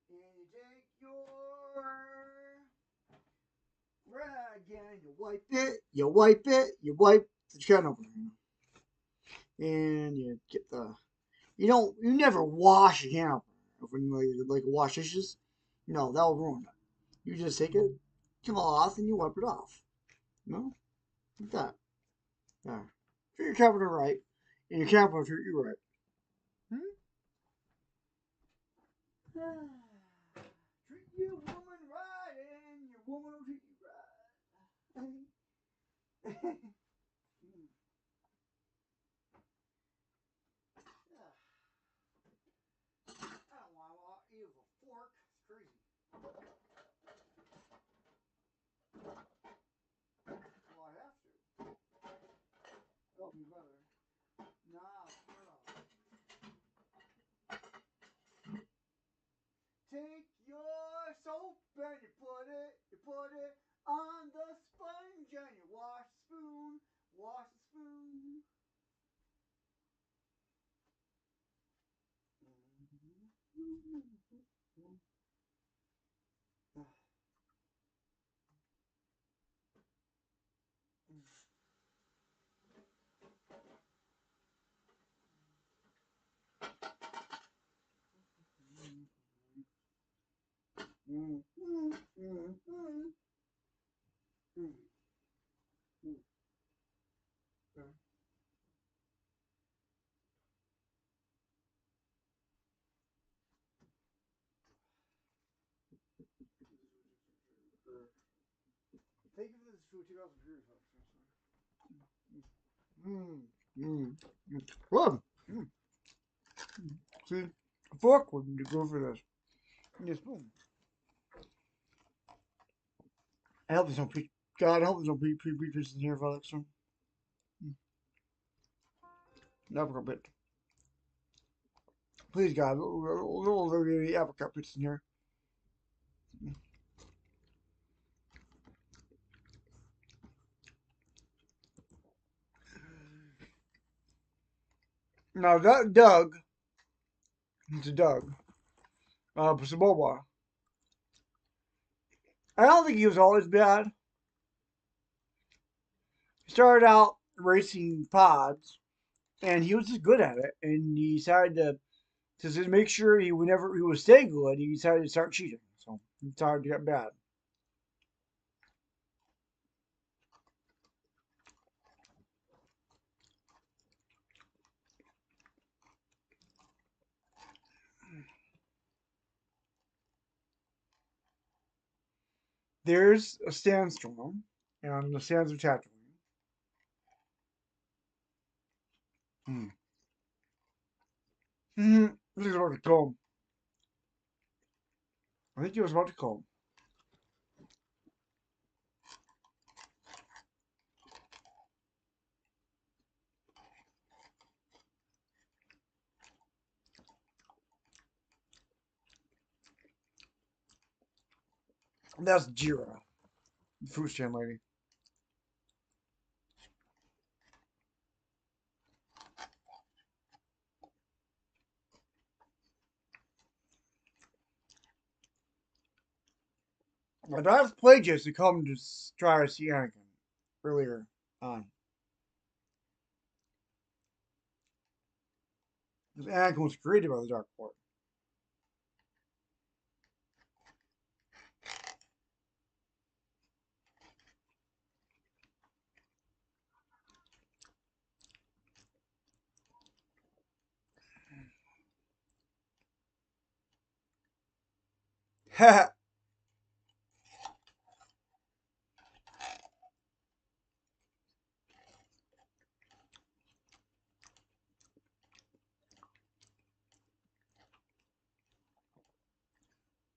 you take your rag and you wipe it, you wipe the can over. And you get the, you never wash a can when you like wash dishes. No, that'll ruin it. You just take it, cloth, and you wipe it off. No, like that. Yeah. Treat your capital right, and your capital treat you right. Treat your woman right, and your woman will treat you right. I don't want to eat with a fork. It's crazy. Well, I have to. Help me better. Nah, take your soap and you put it on the sponge and you wash the spoon, wash the spoon. Thank you for this food. 2,000 viewers. Well, see, a fork wouldn't go for this. And a spoon. I hope there's no God, I hope there's no pictures in here for that one. Never a bit. Please, God, little apricot pictures in here. Now that Doug, it's a Doug, Saboba. I don't think he was always bad. He started out racing pods, and he was just good at it. And he decided to make sure he would stay good. He decided to start cheating. So he started to get bad. There's a sandstorm on the sands of Tatooine. Hmm. This is about to come. I think he was about to come. That's Jira, the fruit stand lady. My dad's played just to come to try to see Anakin earlier on. Because Anakin was created by the Dark Lord.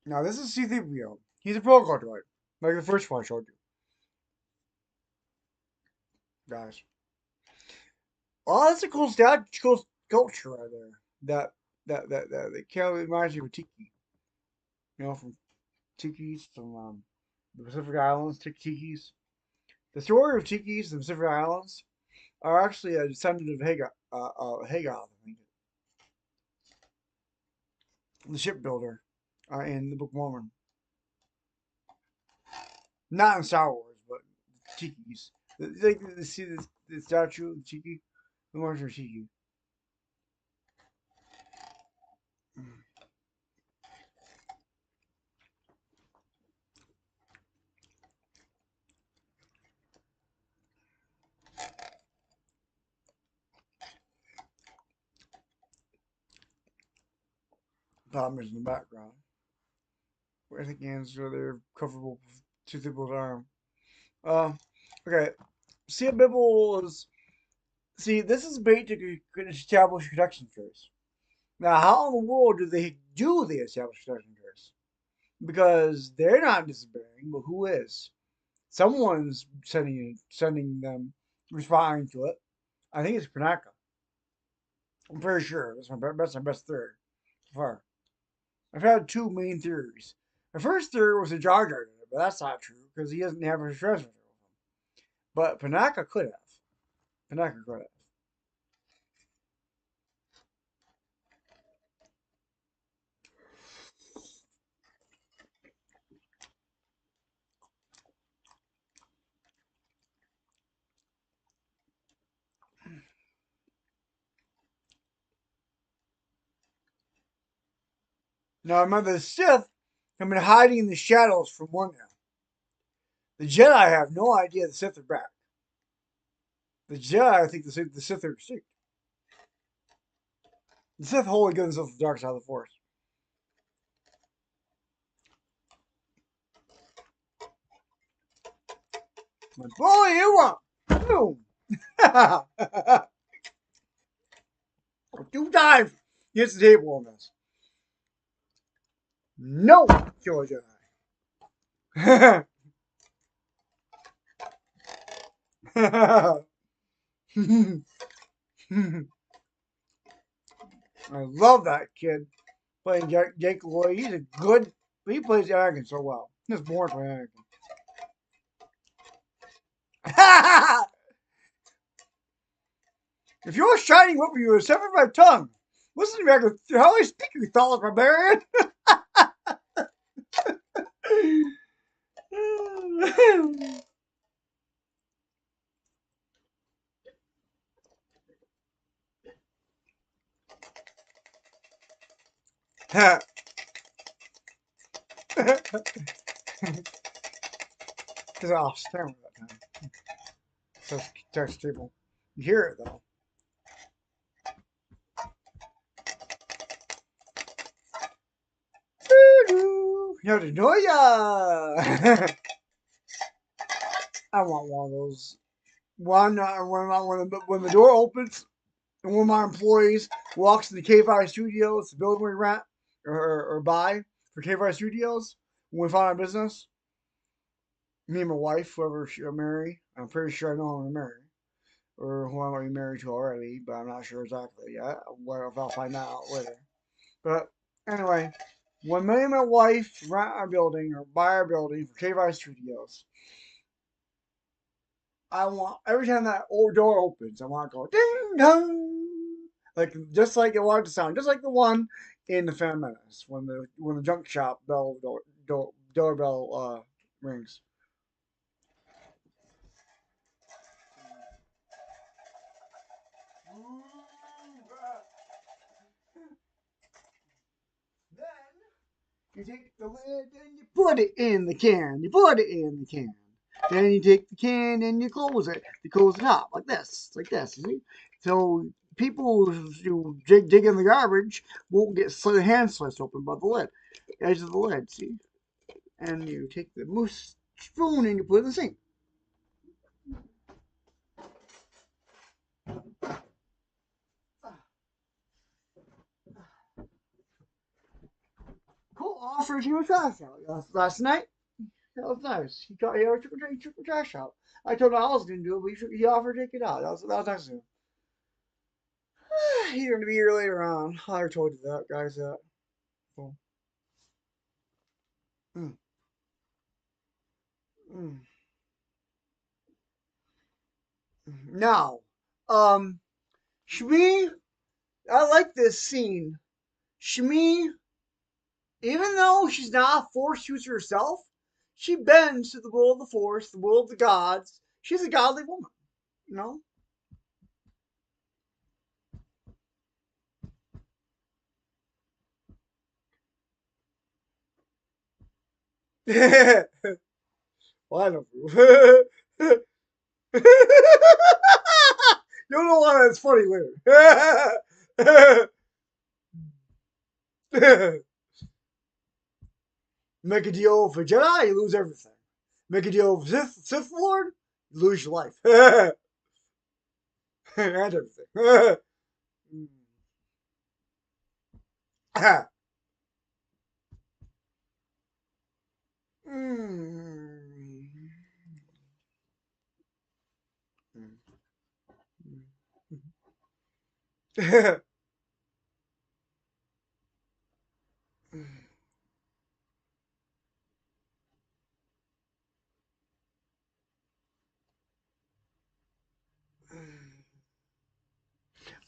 Now this is C-3PO. He's a protocol droid, like the first one I showed you, guys. Oh, that's a cool cool sculpture right there. That kind of reminds you of Tiki. You know, from Tiki's from the Pacific Islands, Tikis. The story of Tikis in the Pacific Islands are actually a descendant of Hagoth, I think, the shipbuilder in the Book of Mormon. Not in Star Wars, but Tikis. Like, see the statue of Tiki? The ones for Tiki. Palmer's in the background. I think hands are there comfortable to people's arm. Uh, okay. See, a Bibble is. See, this is bait to establish connection first. Now, how in the world do they establish connection first? Because they're not disappearing, but who is? Someone's sending them, responding to it. I think it's Panaka. I'm pretty sure. That's my best theory so far. I've had two main theories. The first theory was a Jar Jar did it, but that's not true because he doesn't have his treasure with him. But Panaka could have. Panaka could have. Now remember, the Sith have been hiding in the shadows for one now. The Jedi have no idea the Sith are back. The Jedi think the Sith are extinct. The Sith wholly give themselves the dark side of the Force. Like, boy, you want boom. 2 times hits the table on this. No, kill a Jedi. I love that kid playing Jake Lloyd. He's a good. He plays Anakin so well. He's born for Anakin. If you're shining over you, sever my tongue. Listen to me, how I speak, you thoughtless barbarian. Because I was staring that time. So text table. You hear it though. Noia. I want one of those. When the door opens and one of my employees walks into K5 Studios, the building we rent or buy for K5 Studios, when we found our business, me and my wife, whoever I marry, I'm pretty sure I know who I'm going to marry, or who I might be married to already, but I'm not sure exactly yet. Well, I'll find that out later. But anyway, when me and my wife rent our building or buy our building for K5 Studios, I want every time that old door opens, I want to go ding dong, like just like it wanted to sound, just like the one in the Phantom Menace when the junk shop doorbell rings. Then you take the lid and you put it in the can. You put it in the can. Then you take the can and you close it. You close it up like this. You see? So people who dig in the garbage won't get hand sliced open by the lid, the edge of the lid. See? And you take the moose spoon and you put it in the sink. Cool offer to your trash out last night. That was nice. He took the trash out. I told him I was going to do it, but he offered to take it out. That was nice of him. He's going to be here later on. I already told you that, guys. Cool. Mm, mm. Now, um, Shmi, I like this scene. Shmi, even though she's not a force user herself, she bends to the will of the force, the will of the gods. She's a godly woman, you know? Well, I don't know. You'll know why that's funny later. Make a deal with a Jedi, you lose everything. Make a deal with Sith Lord, you lose your life. And everything.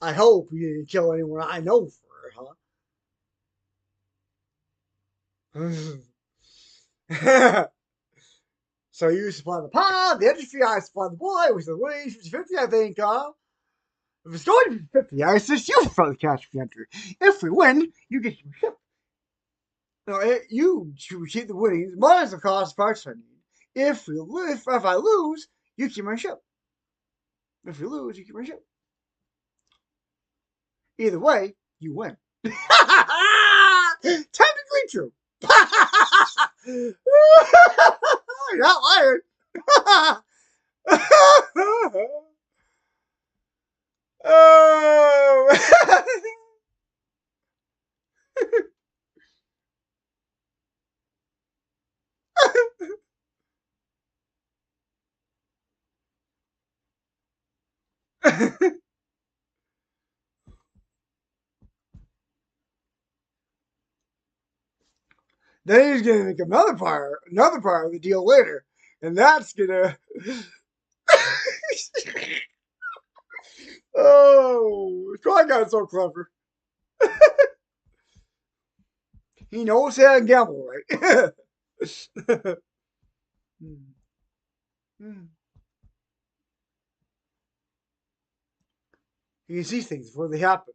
I hope you didn't kill anyone I know for it, huh? So you supply the pod, the entry fee, I supply the boy, which is the wage, 50, I think, if it's going to be 50, I assist you for the cash fee entry. If we win, you get your ship. No, you keep the winnings, minus the cost parts I need. If I lose, you keep my ship. If you lose, you keep my ship. Either way, you win. Technically true. You're not lying. Oh. Then he's gonna make another part of the deal later, and that's gonna Oh, Try Guy's so clever. He knows how to gamble, right? He can see things before they happen.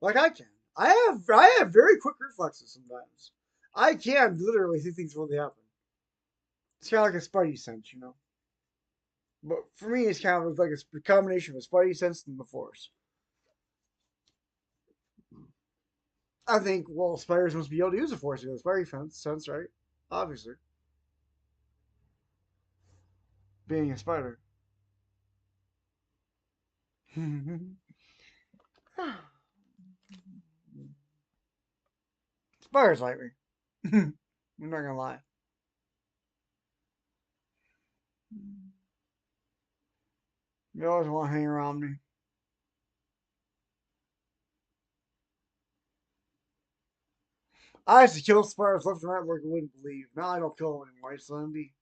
Like I can. I have very quick reflexes sometimes. I can literally see things before they happen. It's kind of like a spidey sense, you know. But for me, it's kind of like a combination of a spidey sense and the force. I think, well, spiders must be able to use the force in the spidey sense, right? Obviously, being a spider. Spiders like me. I'm not gonna lie. You always want to hang around me. I used to kill spiders left and right like you wouldn't believe. Now I don't kill them anymore. So let me.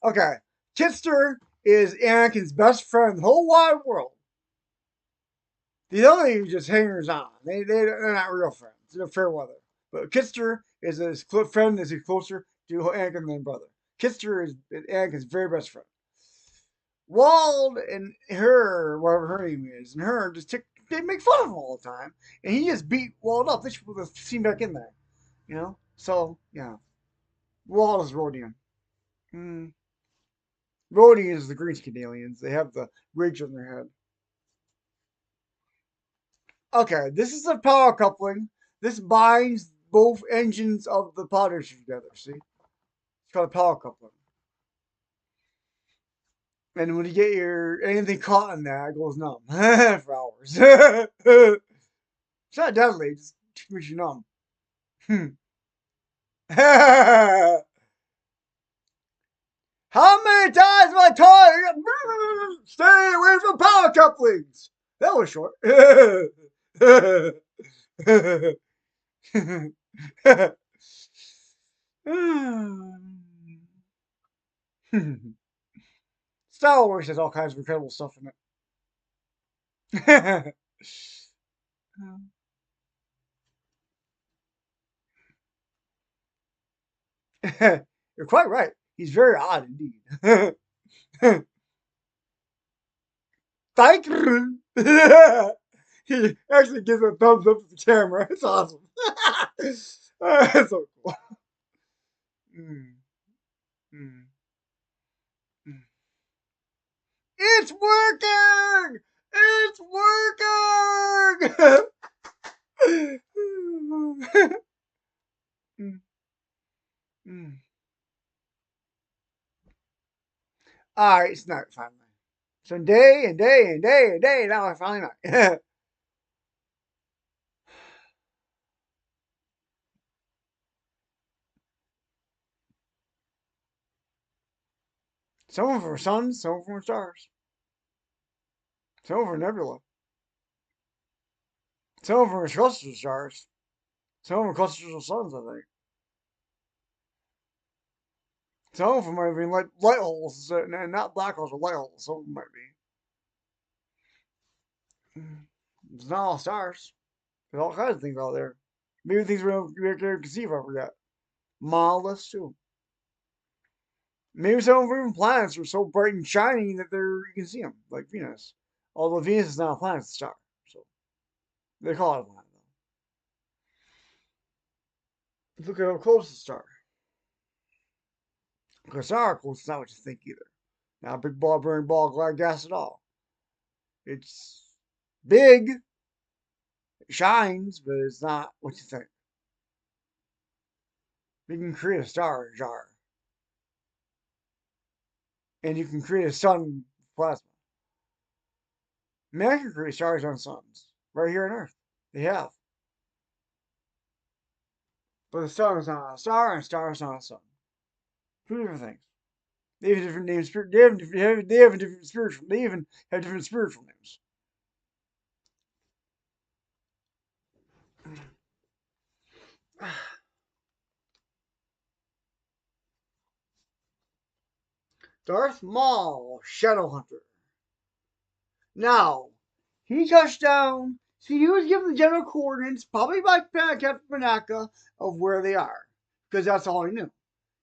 Okay. Kitster is Anakin's best friend in the whole wide world. The other two just hangers on. They're not real friends. They're fair weather. But Kitster is his friend is closer to Anakin than brother. Kitster is Anakin's very best friend. Wald and her, whatever her name is, and her they make fun of him all the time, and he just beat Wald up. They should put the scene back in there, you know. So yeah, Wald is Rodian. Mm. Rodian is the green skin aliens. They have the ridge on their head. Okay, this is a power coupling. This binds both engines of the podders together. See, it's called a power coupling. And when you get your anything caught in that, it goes numb for hours. It's not deadly; it just makes you numb. How many times have I told you? Stay away from power couplings. That was short. Star Wars has all kinds of incredible stuff in it. You're quite right. He's very odd indeed. Thank you. He actually gives a thumbs up to the camera. It's awesome. It's so cool. Mm, mm, mm. It's working! It's working! Mm, mm. All right, it's night finally. So day and day and day and day, now it's finally night. Some of them are suns, some of them are stars. Some of them are nebula. Some of them are clusters of stars. Some of them are clusters of suns, I think. Some of them might be light holes, not black holes, but light holes. Some of them might be. It's not all stars. There's all kinds of things out there. Maybe things we don't conceive of yet. Monoliths, too. Maybe some of them planets are so bright and shiny that you can see them, like Venus. Although Venus is not a planet, it's a star. So they call it a planet, though. Look at how close the star. Because star close is not what you think either. Not a big ball burning ball of gas at all. It's big, it shines, but it's not what you think. You can create a star jar. And you can create a sun plasma. Man can create stars on suns. Right here on Earth. They have. But a star is not a star, and a star is not a sun. Two different things. They have different names. They have different spiritual. They even have different spiritual names. Darth Maul, Shadowhunter. Now, he touched down. See, he was given the general coordinates, probably by Captain Panaka, of where they are, because that's all he knew.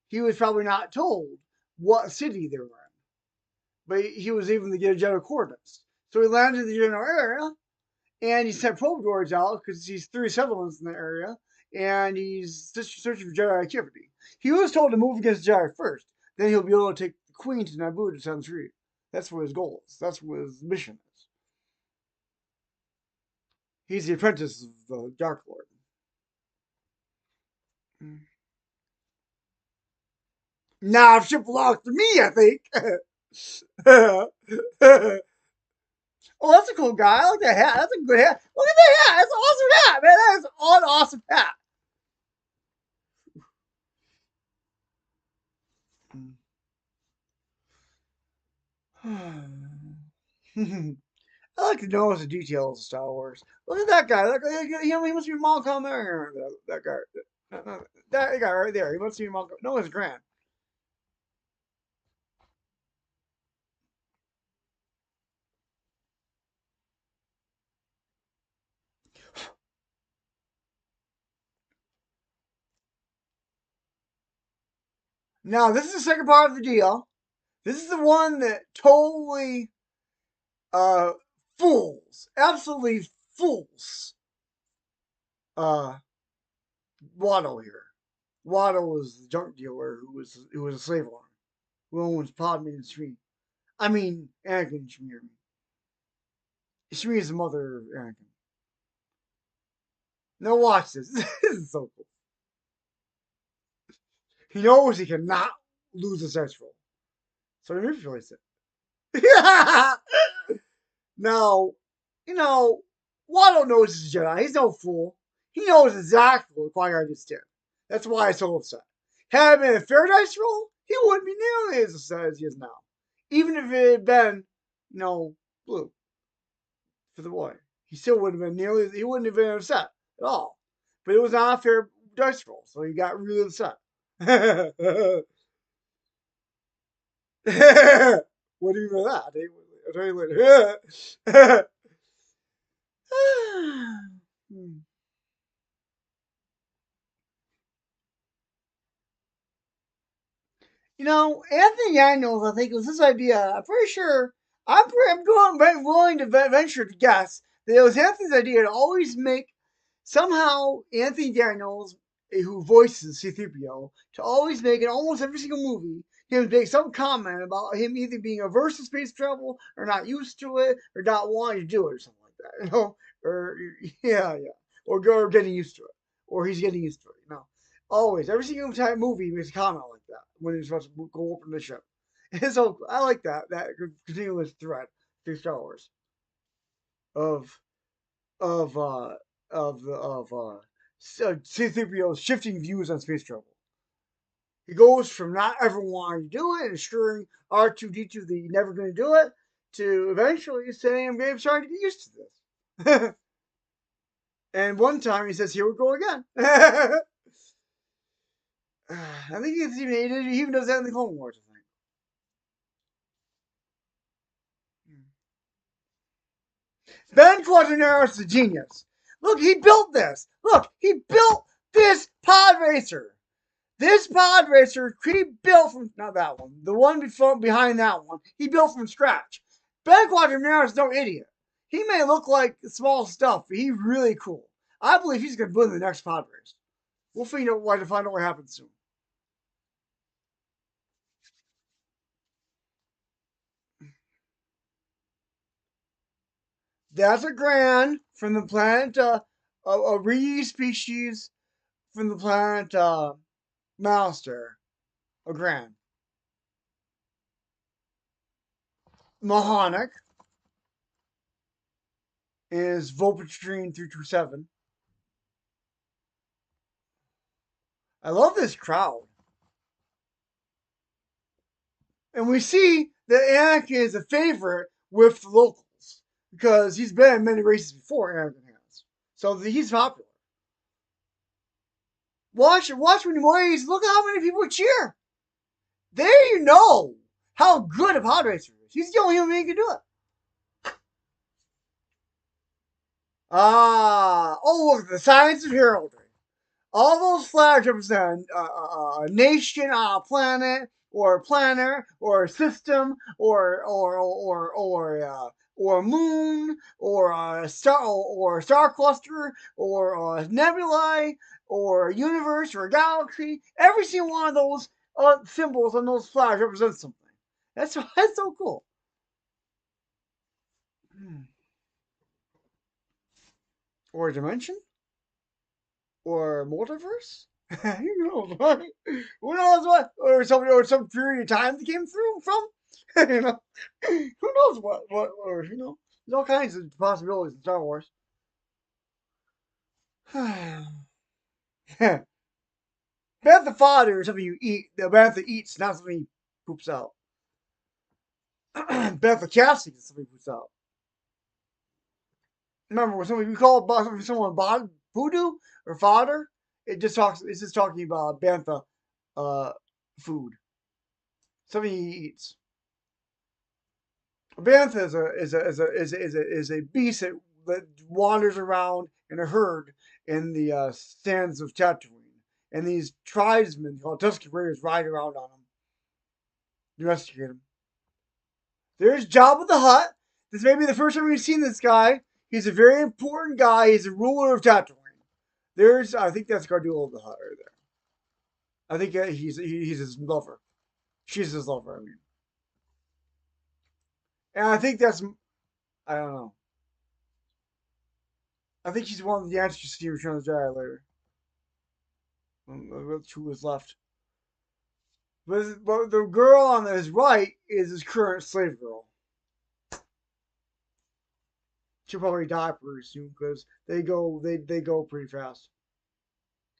He was probably not told what city they were in, but he was even to get general coordinates. So he landed in the general area, and he sent probe droids out because he's 3 settlements in the area, and he's just searching for Jedi activity. He was told to move against Jedi first, then he'll be able to take the Queen to Naboo to set them free. That's what his goal is. That's what his mission is. He's the apprentice of the Dark Lord. Now it should belong to me, I think. Oh, that's a cool guy. I like that hat. That's a good hat. Look at that hat. That's an awesome hat, man. That is an awesome hat. I like to notice the details of Star Wars. Look at that guy. He must be Malcolm there. That guy. That guy right there. He must be Malcolm. No, it's Grant. Now, this is the second part of the deal. This is the one that totally uh absolutely fools Watto here. Watto was the junk dealer who was a slave owner, who owns Padme and Shmi. I mean Anakin and Shmi. Shmi is the mother of Anakin. Now watch this. This is so cool. He knows he cannot lose a sex roll, so he manipulates it. Now, you know, Watto knows he's a Jedi. He's no fool. He knows exactly what Qui-Gon just did. That's why he's so upset. Had it been a fair dice roll, he wouldn't be nearly as upset as he is now. Even if it had been, blue for the boy. He still wouldn't have been he wouldn't have been upset at all. But it was not a fair dice roll, so he got really upset. What do you mean by that? I'll tell you later. Anthony Daniels, I think, was this idea. I'm pretty sure. I'm going willing to venture to guess that it was Anthony's idea to always make somehow Anthony Daniels, who voices C-3PO, to always make in almost every single movie him make some comment about him either being averse to space travel or not used to it or not wanting to do it or something like that. Or yeah, or getting used to it, or he's getting used to it. Always, every single time movie makes a comment like that when he's supposed to go open the ship. So I like that continuous thread through Star Wars of of C-3PO's shifting views on space travel. He goes from not ever wanting to do it and assuring R2-D2 that he's never going to do it to eventually saying, I'm starting to get used to this. And one time he says, here we go again. I think he even does that in the Clone Wars, I think. Ben Quaternario is a genius. Look, he built this. Look, he built this pod racer. This pod racer, he built from, not that one, the one behind that one, he built from scratch. Ben Quaternario is no idiot. He may look like small stuff, but he's really cool. I believe he's going to win the next pod race. We'll find out what happens soon. That's a Grand from the planet, a re-species from the planet Malster. A Grand. Mahonic is Volpatrine 327. I love this crowd. And we see that Anakin is a favorite with the locals because he's been in many races before, Anakin has. So he's popular. Watch when he waves. Look at how many people cheer. There you know how good a pod racer is. He's the only human being who can do it. Oh, look, the science of heraldry. All those flags represent a nation, a planet, or a planet, or a system, or a moon, or a star cluster, or a nebulae, or a universe, or a galaxy. Every single one of those symbols on those flags represents something. That's so cool. Or a dimension, or multiverse. Who knows what? Who knows what? Or some period of time that came through from. you know, who knows what? Or there's all kinds of possibilities in Star Wars. Bantha fodder is something you eat. The bantha eats, not something he poops out. Bantha chastity is something he poops out. Remember, when we call someone voodoo or fodder, It's just talking about bantha food, something he eats. A bantha is a beast that wanders around in a herd in the sands of Tatooine, and these tribesmen called Tusken Raiders ride around on him, domesticate him. There's Jabba the Hutt. This may be the first time we've seen this guy. He's a very important guy. He's a ruler of Tatooine. I think that's Gardula the Hutt right there. I think he's his lover. She's his lover. I mean, and I think I don't know. I think she's one of the answers to see Return of the Jedi later. Who was left? But the girl on his right is his current slave girl. She'll probably die pretty soon because they go pretty fast.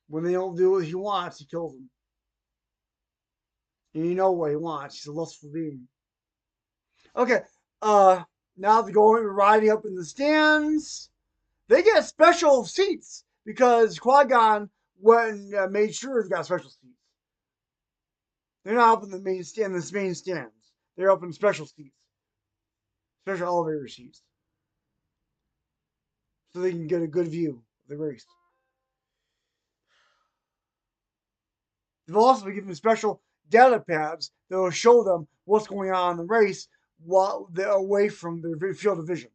When they don't do what he wants, he kills them. And you know what he wants. He's a lustful being. Okay. Now they're going riding up in the stands. They get special seats because Qui-Gon went and made sure they got special seats. They're not up in the main stands. They're up in special seats, special elevator seats, so they can get a good view of the race. They've also been given special data pads that will show them what's going on in the race while they're away from their field of vision.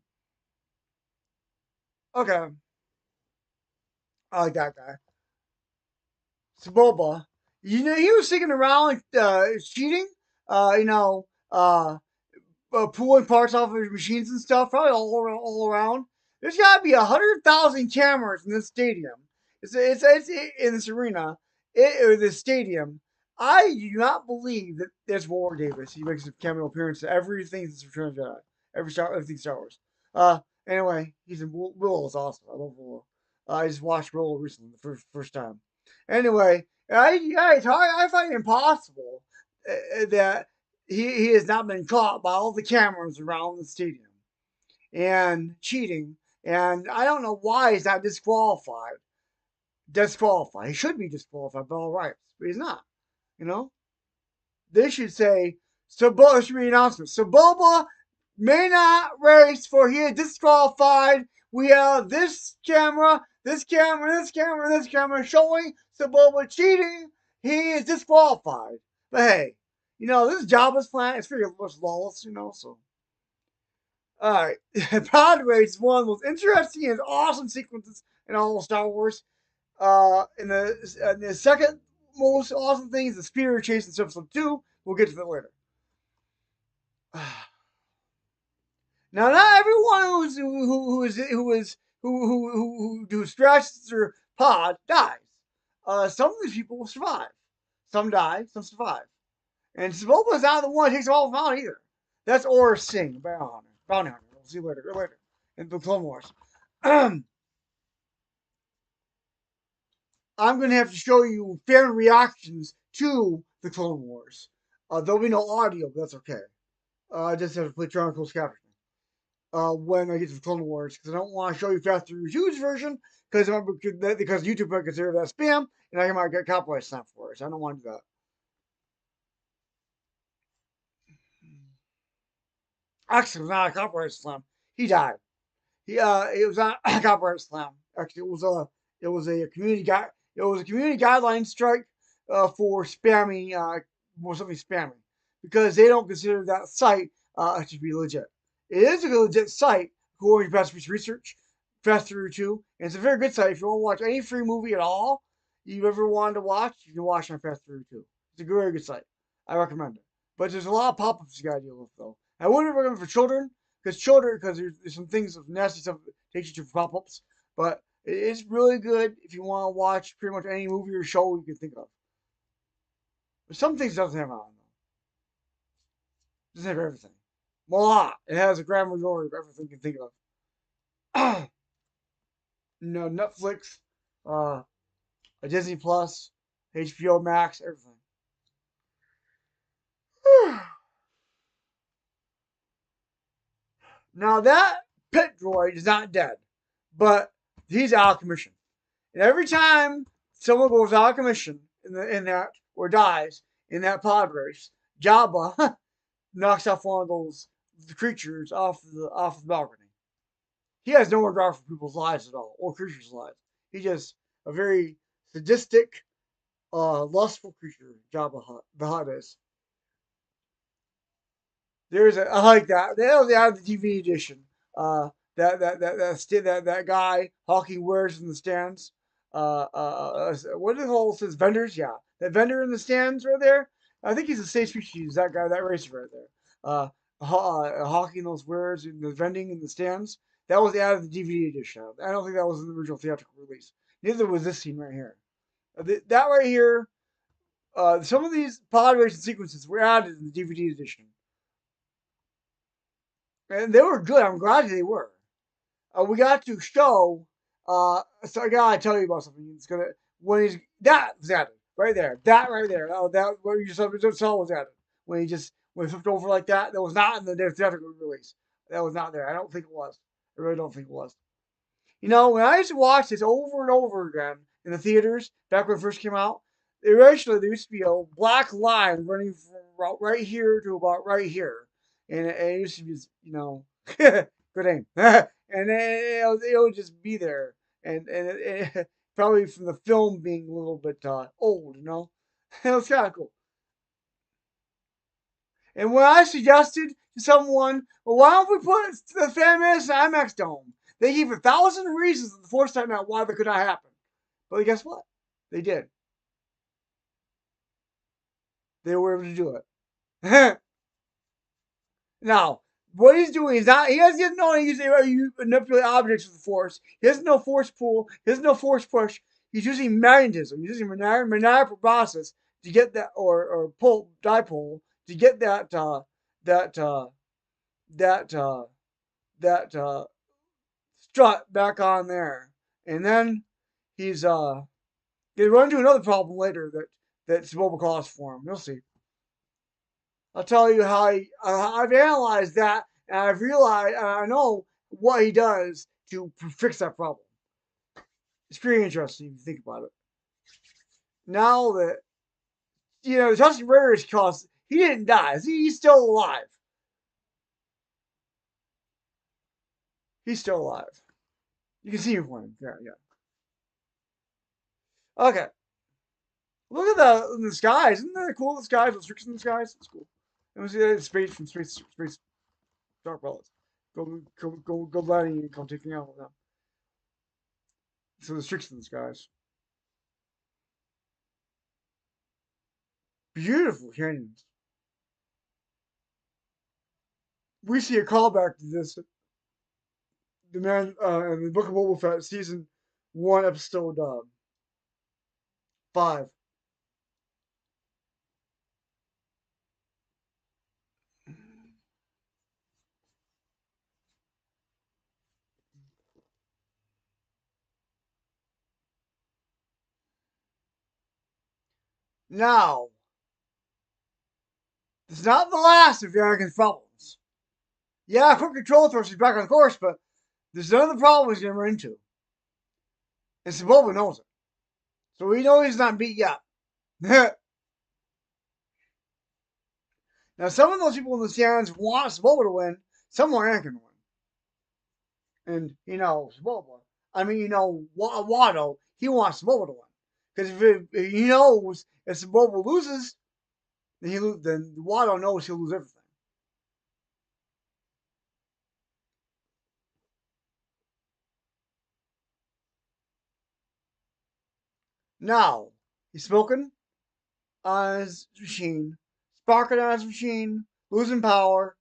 Okay, I like that guy. Saboba, he was sticking around cheating. Uh, you know, uh, pulling parts off of machines and stuff, probably all around. There's got to be 100,000 cameras in this stadium. It's in this arena, or this stadium. I do not believe that there's Warwick Davis. He makes a cameo appearance to everything that's Return of the Jedi, everything Star Wars. Anyway, he's in Willow is awesome. I love Willow. I just watched Willow recently, the first time. Anyway, I find it impossible that he has not been caught by all the cameras around the stadium and cheating. And I don't know why he's not disqualified. He should be disqualified by all rights, but he's not. You know, they should say Saboba should be an announcement. Saboba may not race for he is disqualified. We have this camera, this camera, this camera, this camera showing Saboba cheating. He is disqualified. But hey, this Jabba's planet is pretty much lawless, so. Alright. Pod Race is one of the most interesting and awesome sequences in all of Star Wars. And the second most awesome thing is the speeder chase in episode 2. We'll get to that later. Now, not everyone who scratches their pod dies. Some of these people will survive. Some die, some survive. And Saboba's not the one who takes all of them out either. That's Aura Singh, Bounty Hunter. We'll see later in the Clone Wars. I'm going to have to show you fan reactions to the Clone Wars. There'll be no audio, but that's okay. I just have to play Triangle Closed Captioning when I get to the Clone Wars because I don't want to show you Fast and Huge version because YouTube might consider that spam and I might get copyright stamp for it. So I don't want to do that. Actually, it was not a copyright slam. He died. It was not a copyright slam. Actually, it was a community guide. It was a community guideline strike for spamming, or something spamming, because they don't consider that site to be legit. It is a legit site according to Fast Research, Fast Through 2, and it's a very good site. If you want to watch any free movie at all you've ever wanted to watch, you can watch on Fast Through 2. It's a very good site. I recommend it. But there's a lot of pop-ups you gotta deal with though. I wouldn't recommend it for children because there's some things of nasty stuff that takes you to pop-ups. But it's really good if you want to watch pretty much any movie or show you can think of. But some things it doesn't have on though. It doesn't have everything. A lot. It has a grand majority of everything you can think of. No, Netflix, uh, Disney Plus, HBO Max, everything. Now that pet droid is not dead, but he's out of commission. And every time someone goes out of commission in that or dies in that pod race, Jabba knocks off one of those creatures off the balcony. He has no regard for people's lives at all or creatures' lives. He's just a very sadistic, lustful creature. Jabba the Hutt is. I like that. They have the DVD edition. That guy Hawking wears in the stands. What the whole says vendors? Yeah, that vendor in the stands right there. I think he's a state species. That guy, that racer right there. Hawking those wares in the vending in the stands. That was added the DVD edition. I don't think that was in the original theatrical release. Neither was this scene right here. That right here. Some of these pod racing sequences were added in the DVD edition. And they were good. I'm glad they were. We got to show. So I gotta tell you about something. It's gonna when he's that was added right there. That right there. Oh, that what you just saw was added when he flipped over like that. That was not in the theatrical release. That was not there. I don't think it was. I really don't think it was. You know, when I used to watch this over and over again in the theaters back when it first came out, there used to be a black line running from about right here to about right here, and it used to be, good aim, and it would just be there, and probably from the film being a little bit old, it was kind of cool. And when I suggested to someone, well, why don't we put the Fan Medicine IMAX Dome? They gave 1,000 reasons the first time out why that could not happen. But guess what? They did. They were able to do it. Now, what he's doing is not, he doesn't know how to use manipulate objects with the force. He doesn't know force pull. He doesn't know force push. He's using magnetism. He's using maniacal process to get that, or pull, dipole, to get that, that, that strut back on there. And then he's they run into another problem later that's what will cause for him. You'll see. I'll tell you how I've analyzed that and I've realized and I know what he does to fix that problem. It's pretty interesting if you think about it. Now that the Tusken Raider is caused, he didn't die. He's still alive. He's still alive. You can see him for him. Yeah, yeah. Okay. Look at the skies. Isn't that cool? The skies, the streaks in the skies. It's cool. Let me see that space from space dark bullets. Go landing and come taking out with them. So the streaks in the skies. Beautiful canyons. We see a callback to this. The man in the Book of Boba Fett, season 1, episode 5. Now, it's not the last of Anakin's problems. Yeah, quick control throws he's back on course, but there's another problem he's going to run into. And Boba knows it. So we know he's not beat yet. Now, some of those people in the stands want Boba to win Someone Anakin win. And, Boba. I mean, Watto, he wants Boba to win. Because if he knows if Boba loses, then Watto knows he'll lose everything. Now, he's smoking on his machine, sparking on his machine, losing power.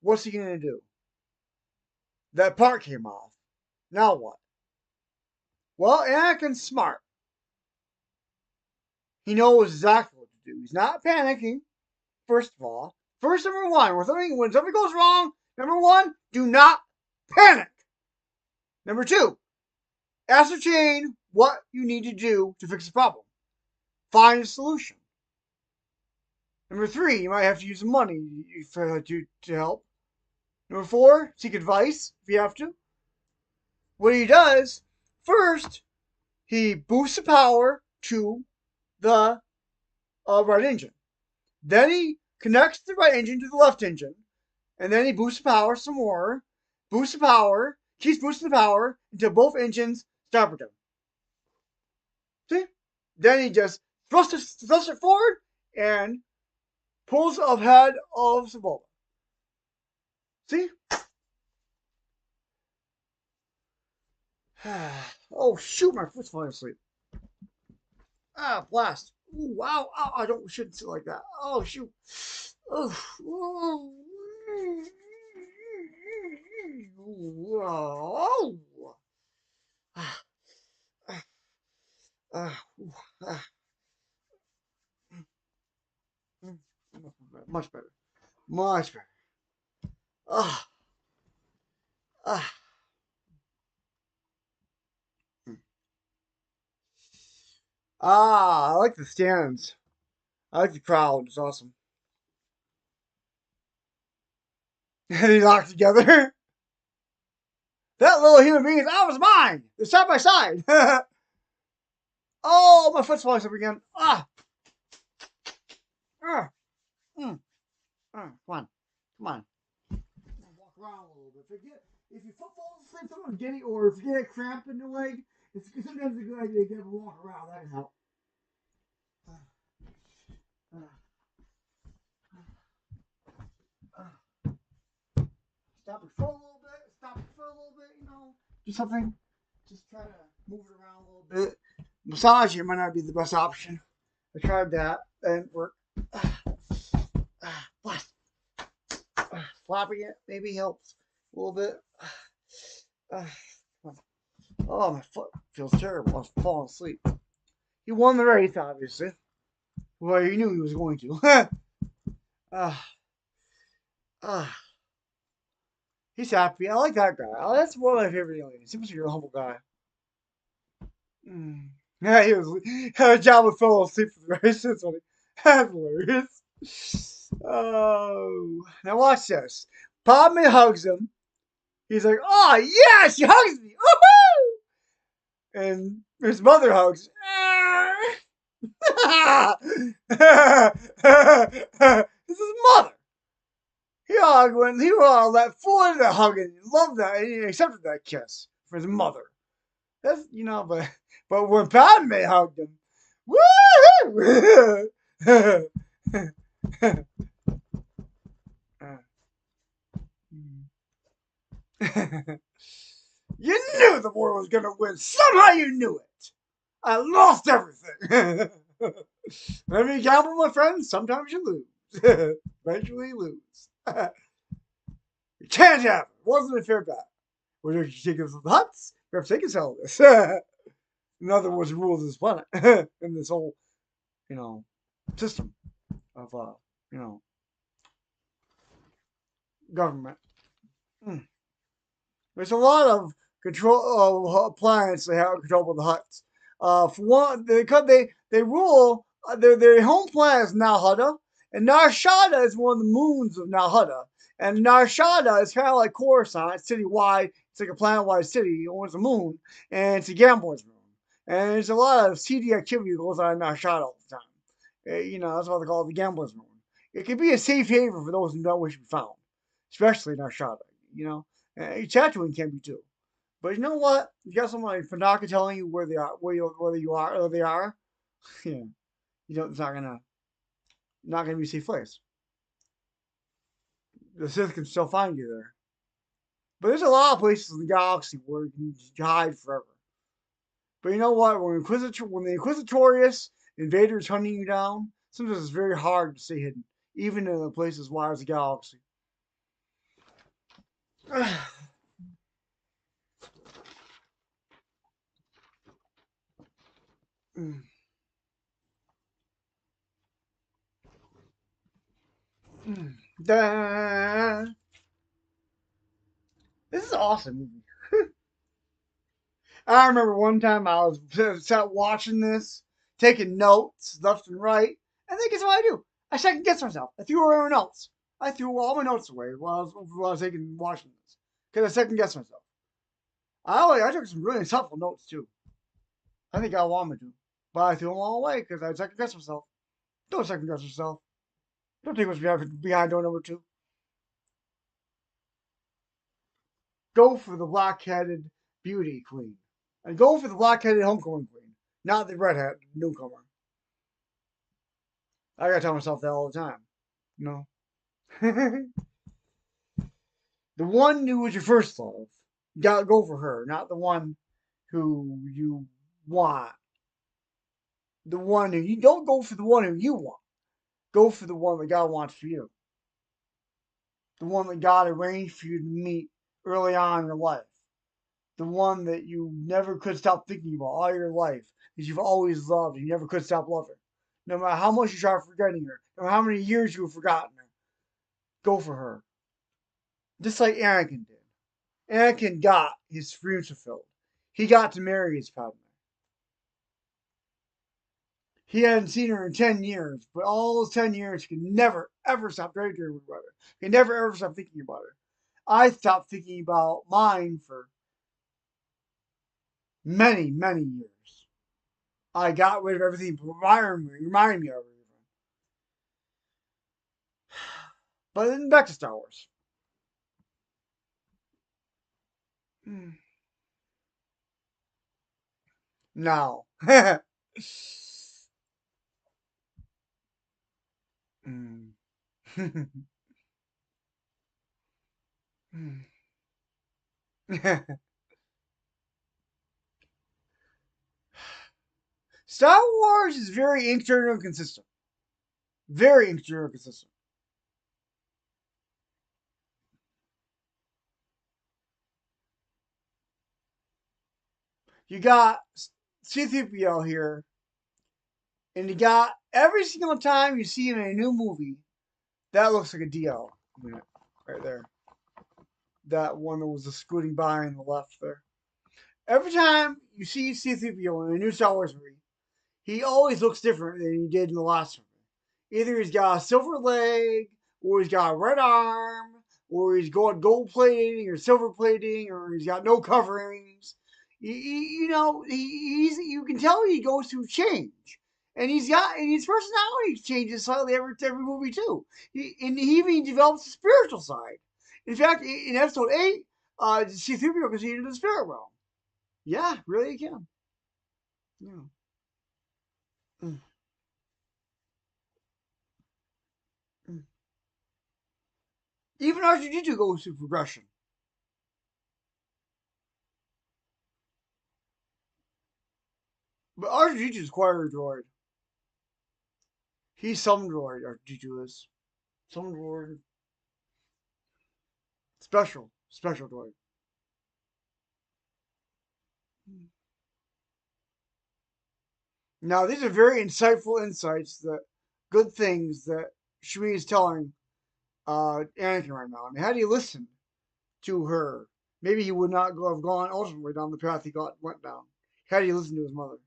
What's he going to do? That part came off. Now what? Well, Anakin's smart. He knows exactly what to do. He's not panicking, first of all. Number one, when something goes wrong, number one, do not panic. Number two, ascertain what you need to do to fix the problem. Find a solution. Number three, you might have to use some money to help. Number four, seek advice if you have to. What he does, first, he boosts the power to the right engine. Then he connects the right engine to the left engine. And then he boosts the power some more. Boosts the power. Keeps boosting the power until both engines stop again. See? Then he just thrusts it forward and pulls ahead of Sebulba. See? Oh, shoot, my foot's falling asleep. Ah, blast. Ooh, wow. Oh, I shouldn't sit like that. Oh, shoot. Oh, oh. Much better. Much better. Ah. Ah. I like the stands. I like the crowd. It's awesome. They locked together. That little human being is out of his mind. They're side by side. Oh, my foot's falling asleep again. Ah. Come on. Walk around a little bit. If your foot falls asleep, someone get it, or if you get a cramp in the leg, it's sometimes a good idea to get up and walk around. That can help. Stop your foot a little bit. Do something. Just try to move it around a little bit. Massaging might not be the best option. I tried that. And work. Flapping it maybe helps a little bit. Oh, my foot feels terrible. I'm falling asleep. He won the race, obviously. Well, he knew he was going to. He's happy. I like that guy. Oh, that's one of my favorite aliens. He seems like a humble guy. Yeah, he was had a job with fell asleep for the race. That's funny. That's hilarious. Oh, now watch this. Padme hugs him. He's like, "Oh yeah, she hugs me. Woohoo!" And his mother hugs. This is his mother. He hugged when he let full into that hug and loved that and he accepted that kiss from his mother. That's but when Padme hugged him, woo! You knew the war was gonna win. Somehow you knew it. I lost everything. Whenever you gamble, my friends, sometimes you lose. Eventually you lose. You can't have it. It wasn't a fair bet. Whether you take us to the huts, perhaps they can sell this. In other words, the rules of this planet. In this whole, system of, government. There's a lot of control planets they have control of the huts. For one, they rule their home planet is Nalhutta, and Narshada is one of the moons of Nalhutta. And Narshada is kind of like Coruscant, it's citywide. It's like a planet-wide city. It owns a moon, and it's a gambler's moon. And there's a lot of seedy activity that goes on in Narshada all the time. That's why they call it the gambler's moon. It can be a safe haven for those who don't wish to be found. especially in our shot. You know, Tatooine can be too. But you know what? You got someone like Panaka telling you where they are, where you are, or they are. Yeah, you know, it's not gonna be a safe place. The Sith can still find you there. But there's a lot of places in the galaxy where you can hide forever. But you know what? When the Inquisitorius invader is hunting you down, sometimes it's very hard to stay hidden, even in the places as wide as the galaxy. This is an awesome movie. I remember one time I was sat watching this, taking notes left and right, and then guess what I do? I second guess myself. I threw away my notes. I threw all my notes away while I was watching this because I second guessed myself. I took some really thoughtful notes too. I think I wanted to, but I threw them all away because I second guessed myself. Don't second guess yourself. Don't take what's behind door number two. Go for the black-headed beauty queen, and go for the black-headed homecoming queen, not the redhead newcomer. I gotta tell myself that all the time. No. The one who was your first love, you gotta go for her, not the one who you want. The one who you don't go for the one who you want. Go for the one that God wants for you. The one that God arranged for you to meet early on in your life. The one that you never could stop thinking about all your life, that you've always loved and you never could stop loving. No matter how much you try forgetting her, no matter how many years you've forgotten her, go for her. Just like Anakin did. Anakin got his dreams fulfilled. He got to marry his Padme. He hadn't seen her in 10 years, but all those 10 years, he could never, ever stop daydreaming about her. He could never, ever stop thinking about her. I stopped thinking about mine for many, many years. I got rid of everything reminding me of her. But then back to Star Wars. Now. Star Wars is very internal consistent. Very internal consistent. You got C3PO here, and you got every single time you see him in a new movie, that looks like a DL unit right there. That one that was scooting by on the left there. Every time you see C3PO in a new Star Wars movie, he always looks different than he did in the last one. Either he's got a silver leg, or he's got a red arm, or he's got gold plating or silver plating, or he's got no coverings. You know, you can tell he goes through change, and his personality changes slightly every movie too. And he even develops a spiritual side. In fact, in episode 8, C-3PO can see into the spirit realm. Yeah, really, you can. Yeah. Mm, mm. Even R2-D2 goes through progression. But R2-D2 is quite a droid. He's some droid, R2-D2 is. Some droid. Special droid. Now, these are very insightful insights good things that Shui is telling Anakin right now. I mean, had he listened to her, maybe he would not have gone ultimately down the path went down. Had he listened to his mother.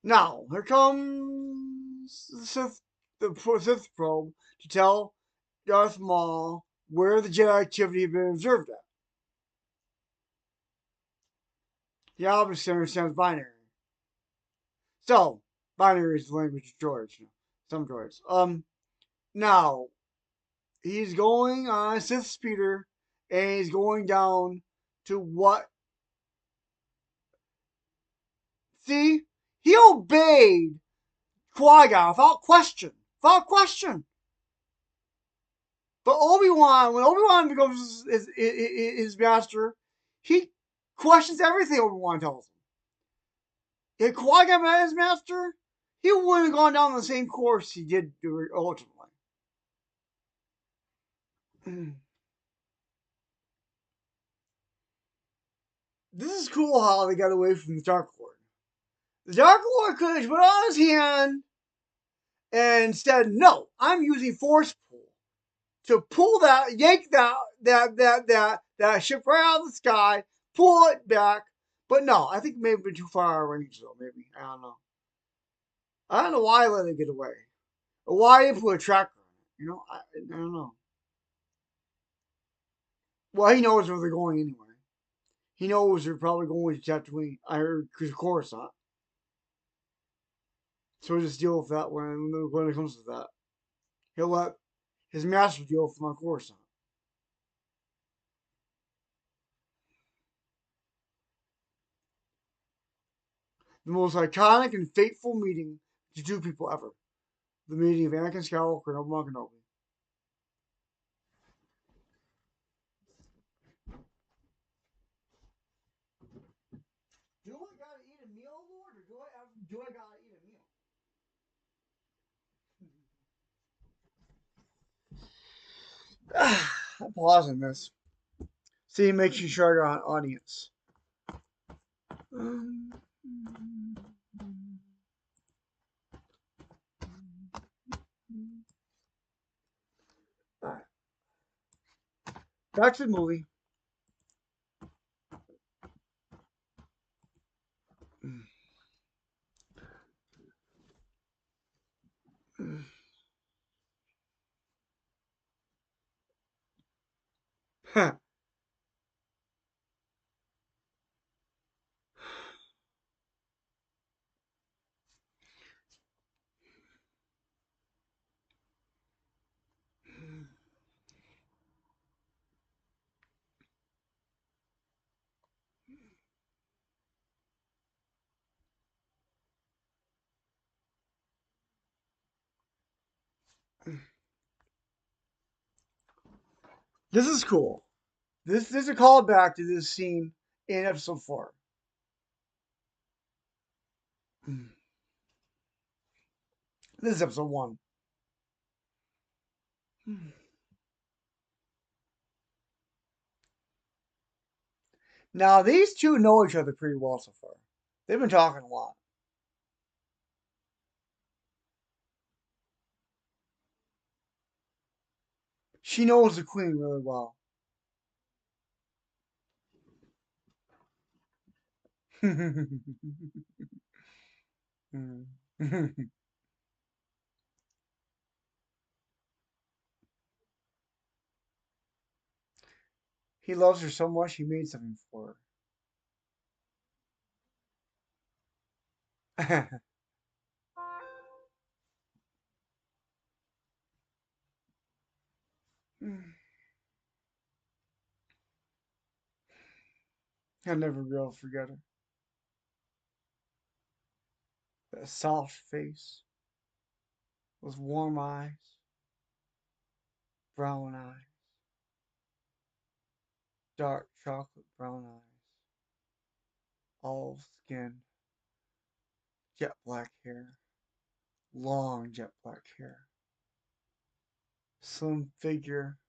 Now, here comes the Sith probe to tell Darth Maul where the Jedi activity had been observed at. He obviously understands binary. So, binary is the language of droids. Some droids. Now, He's going on a Sith speeder, and he's going down to what? See, he obeyed Qui-Gon without question. Without question. But Obi-Wan, when Obi-Wan becomes his master, he questions everything Obi-Wan tells him. If Qui-Gon met his master, he wouldn't have gone down the same course he did ultimately. This is cool how they got away from the Dark Lord. The Dark Lord could have put on his hand and said, "No, I'm using force pull to pull that, yank that ship right out of the sky, pull it back." But no, I think maybe been too far range though. Maybe I don't know. I don't know why I let it get away, or why they put a tracker on it. I don't know. Well, he knows where they're going anyway. He knows they're probably going to Tatooine, or Coruscant. So we'll just deal with that when it comes to that. He'll let his master deal with my Coruscant. The most iconic and fateful meeting to two people ever. The meeting of Anakin Skywalker and Obi-Wan Kenobi. Do I gotta eat a meal, Lord, or do I gotta eat a meal? I'm pausing this. See, making sure I got an audience. Alright. Back to the movie. This is cool. This is a callback to this scene in episode 4. This is episode 1. Now, these two know each other pretty well so far. They've been talking a lot. She knows the queen really well. He loves her so much he made something for her. I'll never be able to forget her. That soft face, those warm eyes, brown eyes, dark chocolate brown eyes, olive skin, jet black hair, long jet black hair, slim figure,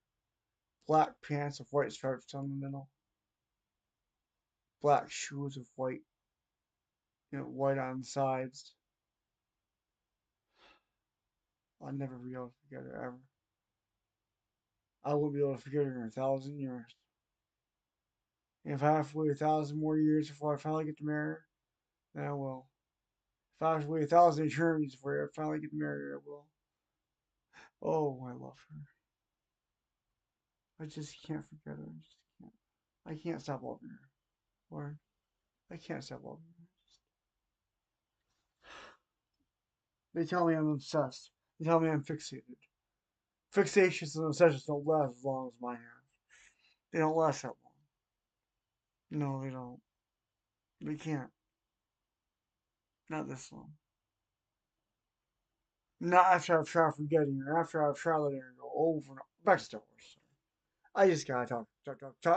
black pants with white stripes down the middle, black shoes with white, white on the sides. I'll never be able to forget her ever. I won't be able to forget her in 1,000 years. And if I have to wait 1,000 more years before I finally get to marry her, then I will. If I have to wait 1,000 eternities before I finally get to marry her, I will. Oh, I love her. I just can't forget her. I just can't. I can't stop loving her. Or I can't stop loving her. They tell me I'm obsessed. They tell me I'm fixated. Fixations and obsessions don't last as long as mine have. They don't last that long. No, they don't. They can't. Not this long. Not after I've tried forgetting her. After I've tried letting her go over and over. Back to Star Wars. I just gotta talk. I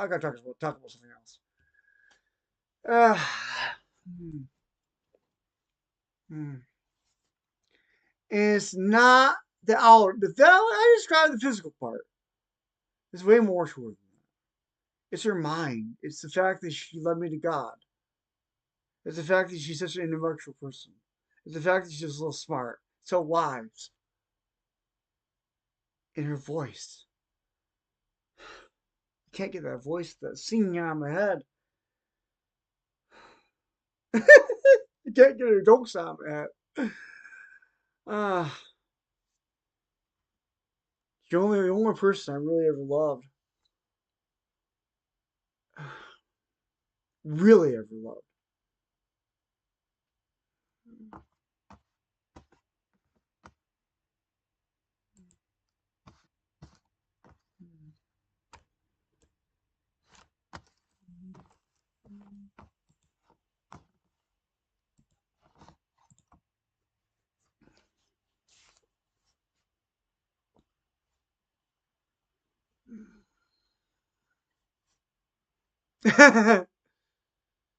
gotta talk about something else. Uh, hmm, hmm. It's not the hour. I described the physical part. There's way more to her than that. It's her mind. It's the fact that she led me to God. It's the fact that she's such an intellectual person. It's the fact that she's a little smart, so wise in her voice. I can't get that voice that's singing out of my head. I can't get her jokes out of my head. Uh, the only person I really ever loved. Really ever loved.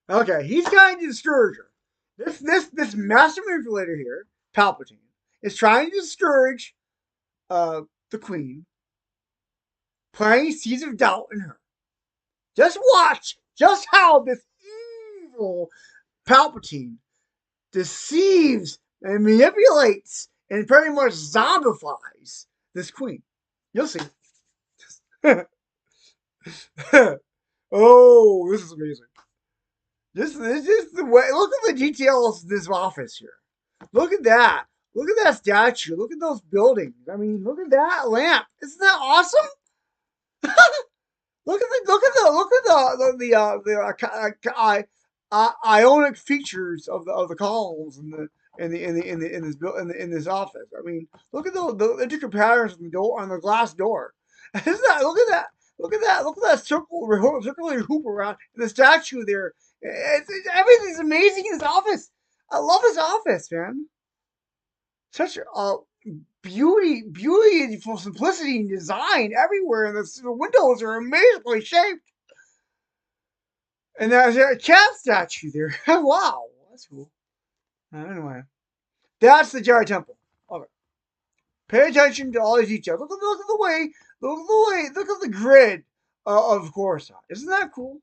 Okay, he's trying to discourage her. This master manipulator here, Palpatine, is trying to discourage uh the Queen, planting seeds of doubt in her. Just watch just how this evil Palpatine deceives and manipulates and pretty much zombifies this Queen. You'll see. Oh, this is amazing. This is the way. Look at the details of this office here. Look at that. Look at that statue. Look at those buildings. I mean, look at that lamp. Isn't that awesome? Look at the ionic features of the columns in this office. I mean, look at the intricate patterns on the door on the glass door. Isn't that? Look at that. Look at that. Look at that circular hoop around the statue there. Everything's amazing in this office. I love this office, man. Such a beauty and for simplicity and design everywhere, and the windows are amazingly shaped. And there's a cat statue there. Wow, that's cool. Anyway, that's the Jedi Temple. Okay, pay attention to all these details. Look at the way. Look at the grid of Coruscant. Isn't that cool?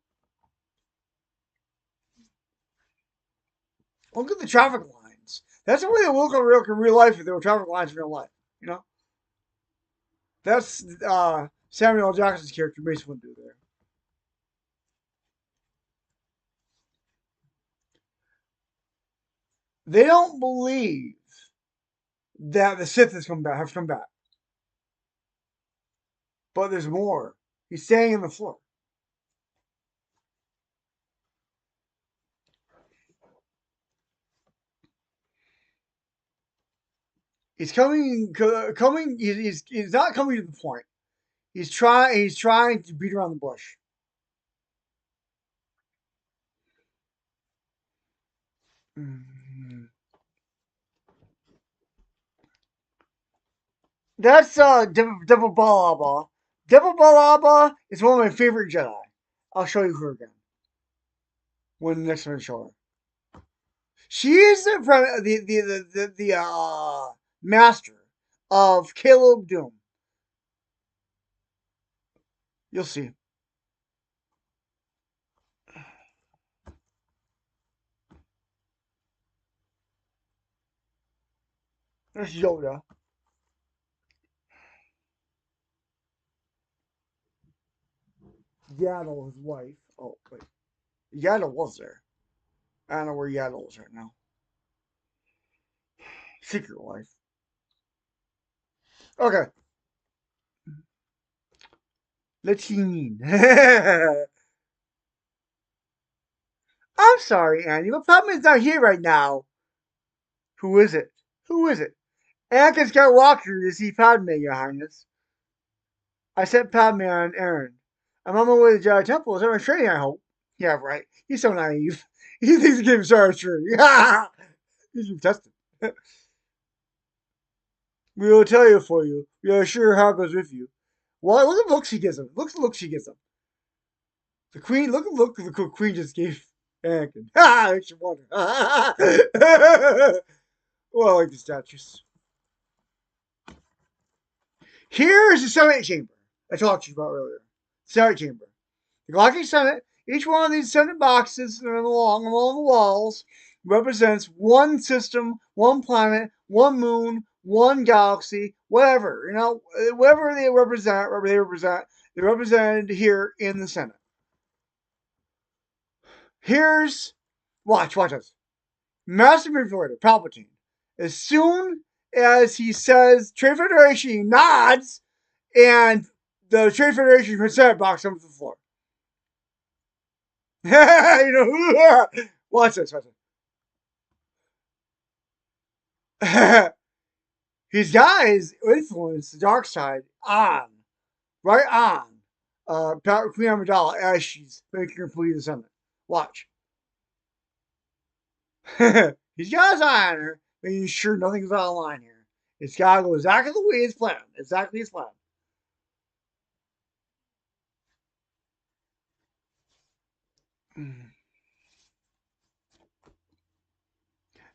Look at the traffic lines. That's the way they look in real life if there were traffic lines in real life. You know, that's Samuel L. Jackson's character Mace Windu there. They don't believe that the Sith have come back. But there's more. He's staying in the floor. He's coming. He's not coming to the point. He's trying to beat around the bush. Mm-hmm. That's Devil Balaba. Devil Balaba is one of my favorite Jedi. I'll show you her again when the next time I show her. She is the master of Caleb Doom. You'll see. There's Yoda. Yaddle, his wife. Oh wait, Yaddle was there. I don't know where Yaddle is right now. Secret life. Okay. Let's see mean. I'm sorry, Annie, but Padme's not here right now. Who is it? Who is it? Anakin Skywalker to see Padme, Your Highness. I sent Padme on an errand. I'm on my way to the Jedi Temple. Is everyone training, I hope? Yeah, right. He's so naive. He thinks the game starts true. He's been tested. We will tell you for you. We are sure how it goes with you. Well, look at the look she gives him. Look at the look she gives him. The queen, look at the look the queen just gave Anakin. Ha! Makes you wonder. Well, I like the statues. Here's the Senate chamber I talked to you about earlier. Senate chamber. The Galactic Senate. Each one of these Senate boxes along the walls represents one system, one planet, one moon, one galaxy, whatever. You know, whatever they represent, they're represented here in the Senate. Here's watch this. Master Manipulator, Palpatine. As soon as he says Trade Federation, he nods, and the Trade Federation Senate box comes to the floor. You know, watch this. He's got his influence, the dark side, on, right on, Queen Amidala as she's making her plea to the Senate. Watch. He's got his eye on her, making sure nothing's out of line here. It's gotta go exactly the way it's planned. Exactly as planned.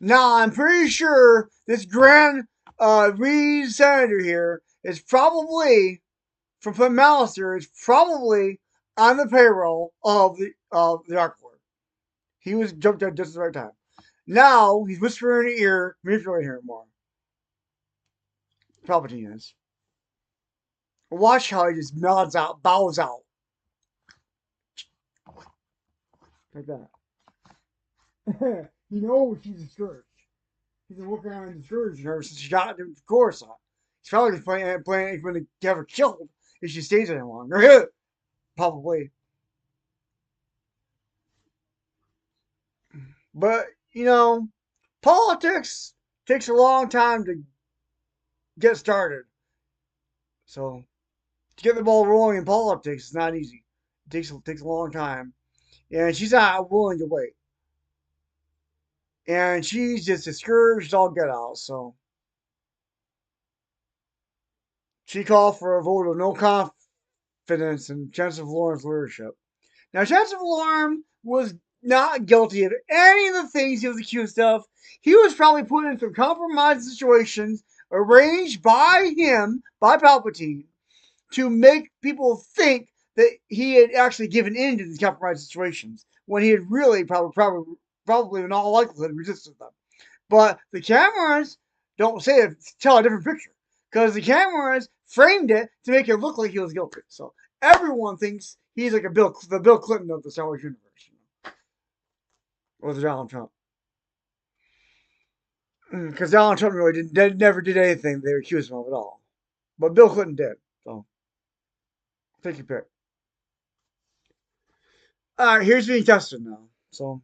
Now, I'm pretty sure this Grand Reed Senator here is probably, from Malister, is probably on the payroll of the Dark Lord. He was jumped at just at the right time. Now, he's whispering in her ear, manipulating her more. Palpatine is. Watch how he just nods out, bows out. Like that. He knows she's discouraged. He's been working on discouraging her since she got into Coruscant. He's probably planning to have her killed if she stays any longer. Probably. But, you know, politics takes a long time to get started. So, to get the ball rolling in politics is not easy. It takes a long time. And she's not willing to wait. And she's just discouraged all get out. So, she called for a vote of no confidence in Chancellor Valoran's leadership. Now, Chancellor Valoran was not guilty of any of the things he was accused of. He was probably put in some compromised situations arranged by him, by Palpatine, to make people think that he had actually given in to these compromised situations when he had really probably in all likelihood resisted them. But the cameras don't say it, tell a different picture because the cameras framed it to make it look like he was guilty. So everyone thinks he's like the Bill Clinton of the Star Wars universe, or the Donald Trump. Because Donald Trump really never did anything they accused him of at all, but Bill Clinton did. So take your pick. All right, here's being tested now. So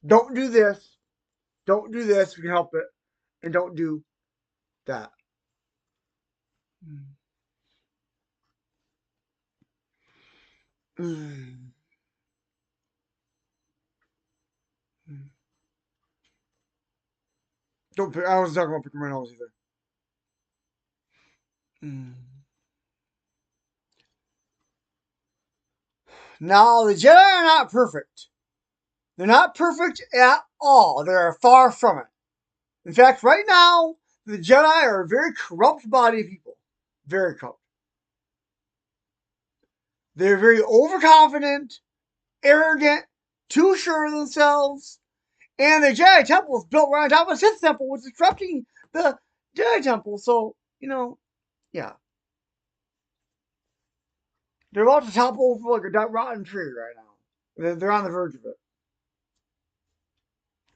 don't do this. Don't do this. We can help it, and don't do that. Don't pick. I wasn't talking about picking my nose either. Now the Jedi are not perfect. They're not perfect at all. They're far from it. In fact, right now, the Jedi are a very corrupt body of people. Very corrupt. They're very overconfident, arrogant, too sure of themselves, and the Jedi Temple is built right on top of the Sith Temple, which is corrupting the Jedi Temple. So, yeah. They're about to topple over like a rotten tree right now. They're on the verge of it.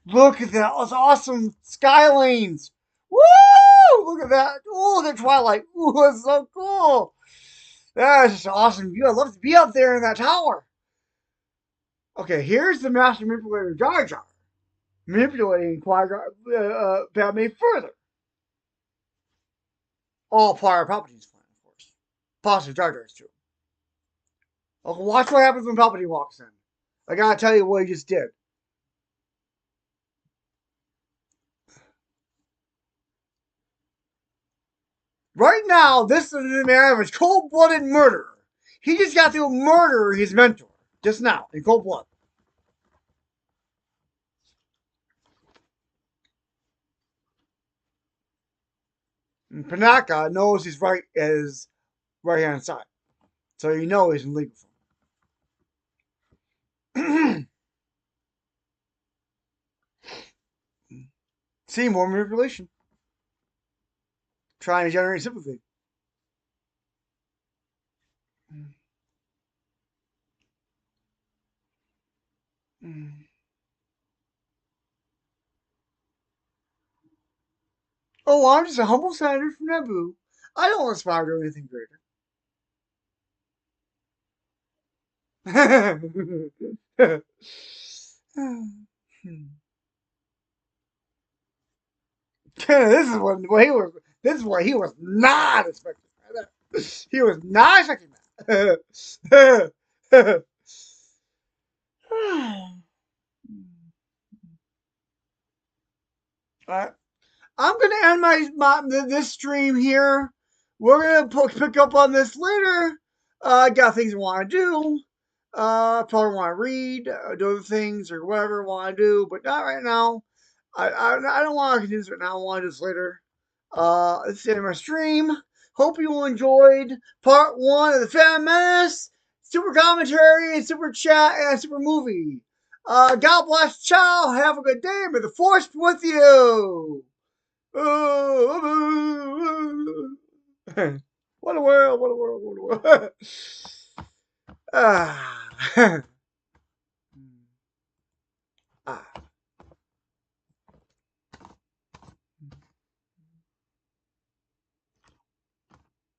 Look at that. Those awesome sky lanes. Woo! Look at that. Oh, look at Twilight. Ooh, that's so cool. That is just an awesome view. I'd love to be up there in that tower. Okay, here's the Master Manipulator Jar Jar manipulating Padme further. All part of Palpatine's plan, of course. Possibly Jar Jar's too. Okay, watch what happens when Palpatine walks in. I gotta tell you what he just did. Right now, this is a man of cold-blooded murder. He just got to murder his mentor just now in cold blood. And Panaka knows his right hand side, so you know he's in legal form. See, more manipulation, trying to generate sympathy. Oh, I'm just a humble senator from Naboo. I don't aspire to anything greater. This is what he was. This is what he was not expecting. He was not expecting that. Alright. I'm gonna end this stream here. We're gonna pick up on this later. I got things I want to do. Probably want to read, do other things or whatever I want to do, but not right now. I don't want to do this right now. I want to do this later. This is the end of my stream. Hope you enjoyed part one of the Phantom Menace, super commentary, super chat, and super movie. God bless, ciao, have a good day, may the force be with you. What a world, what a world, what a world.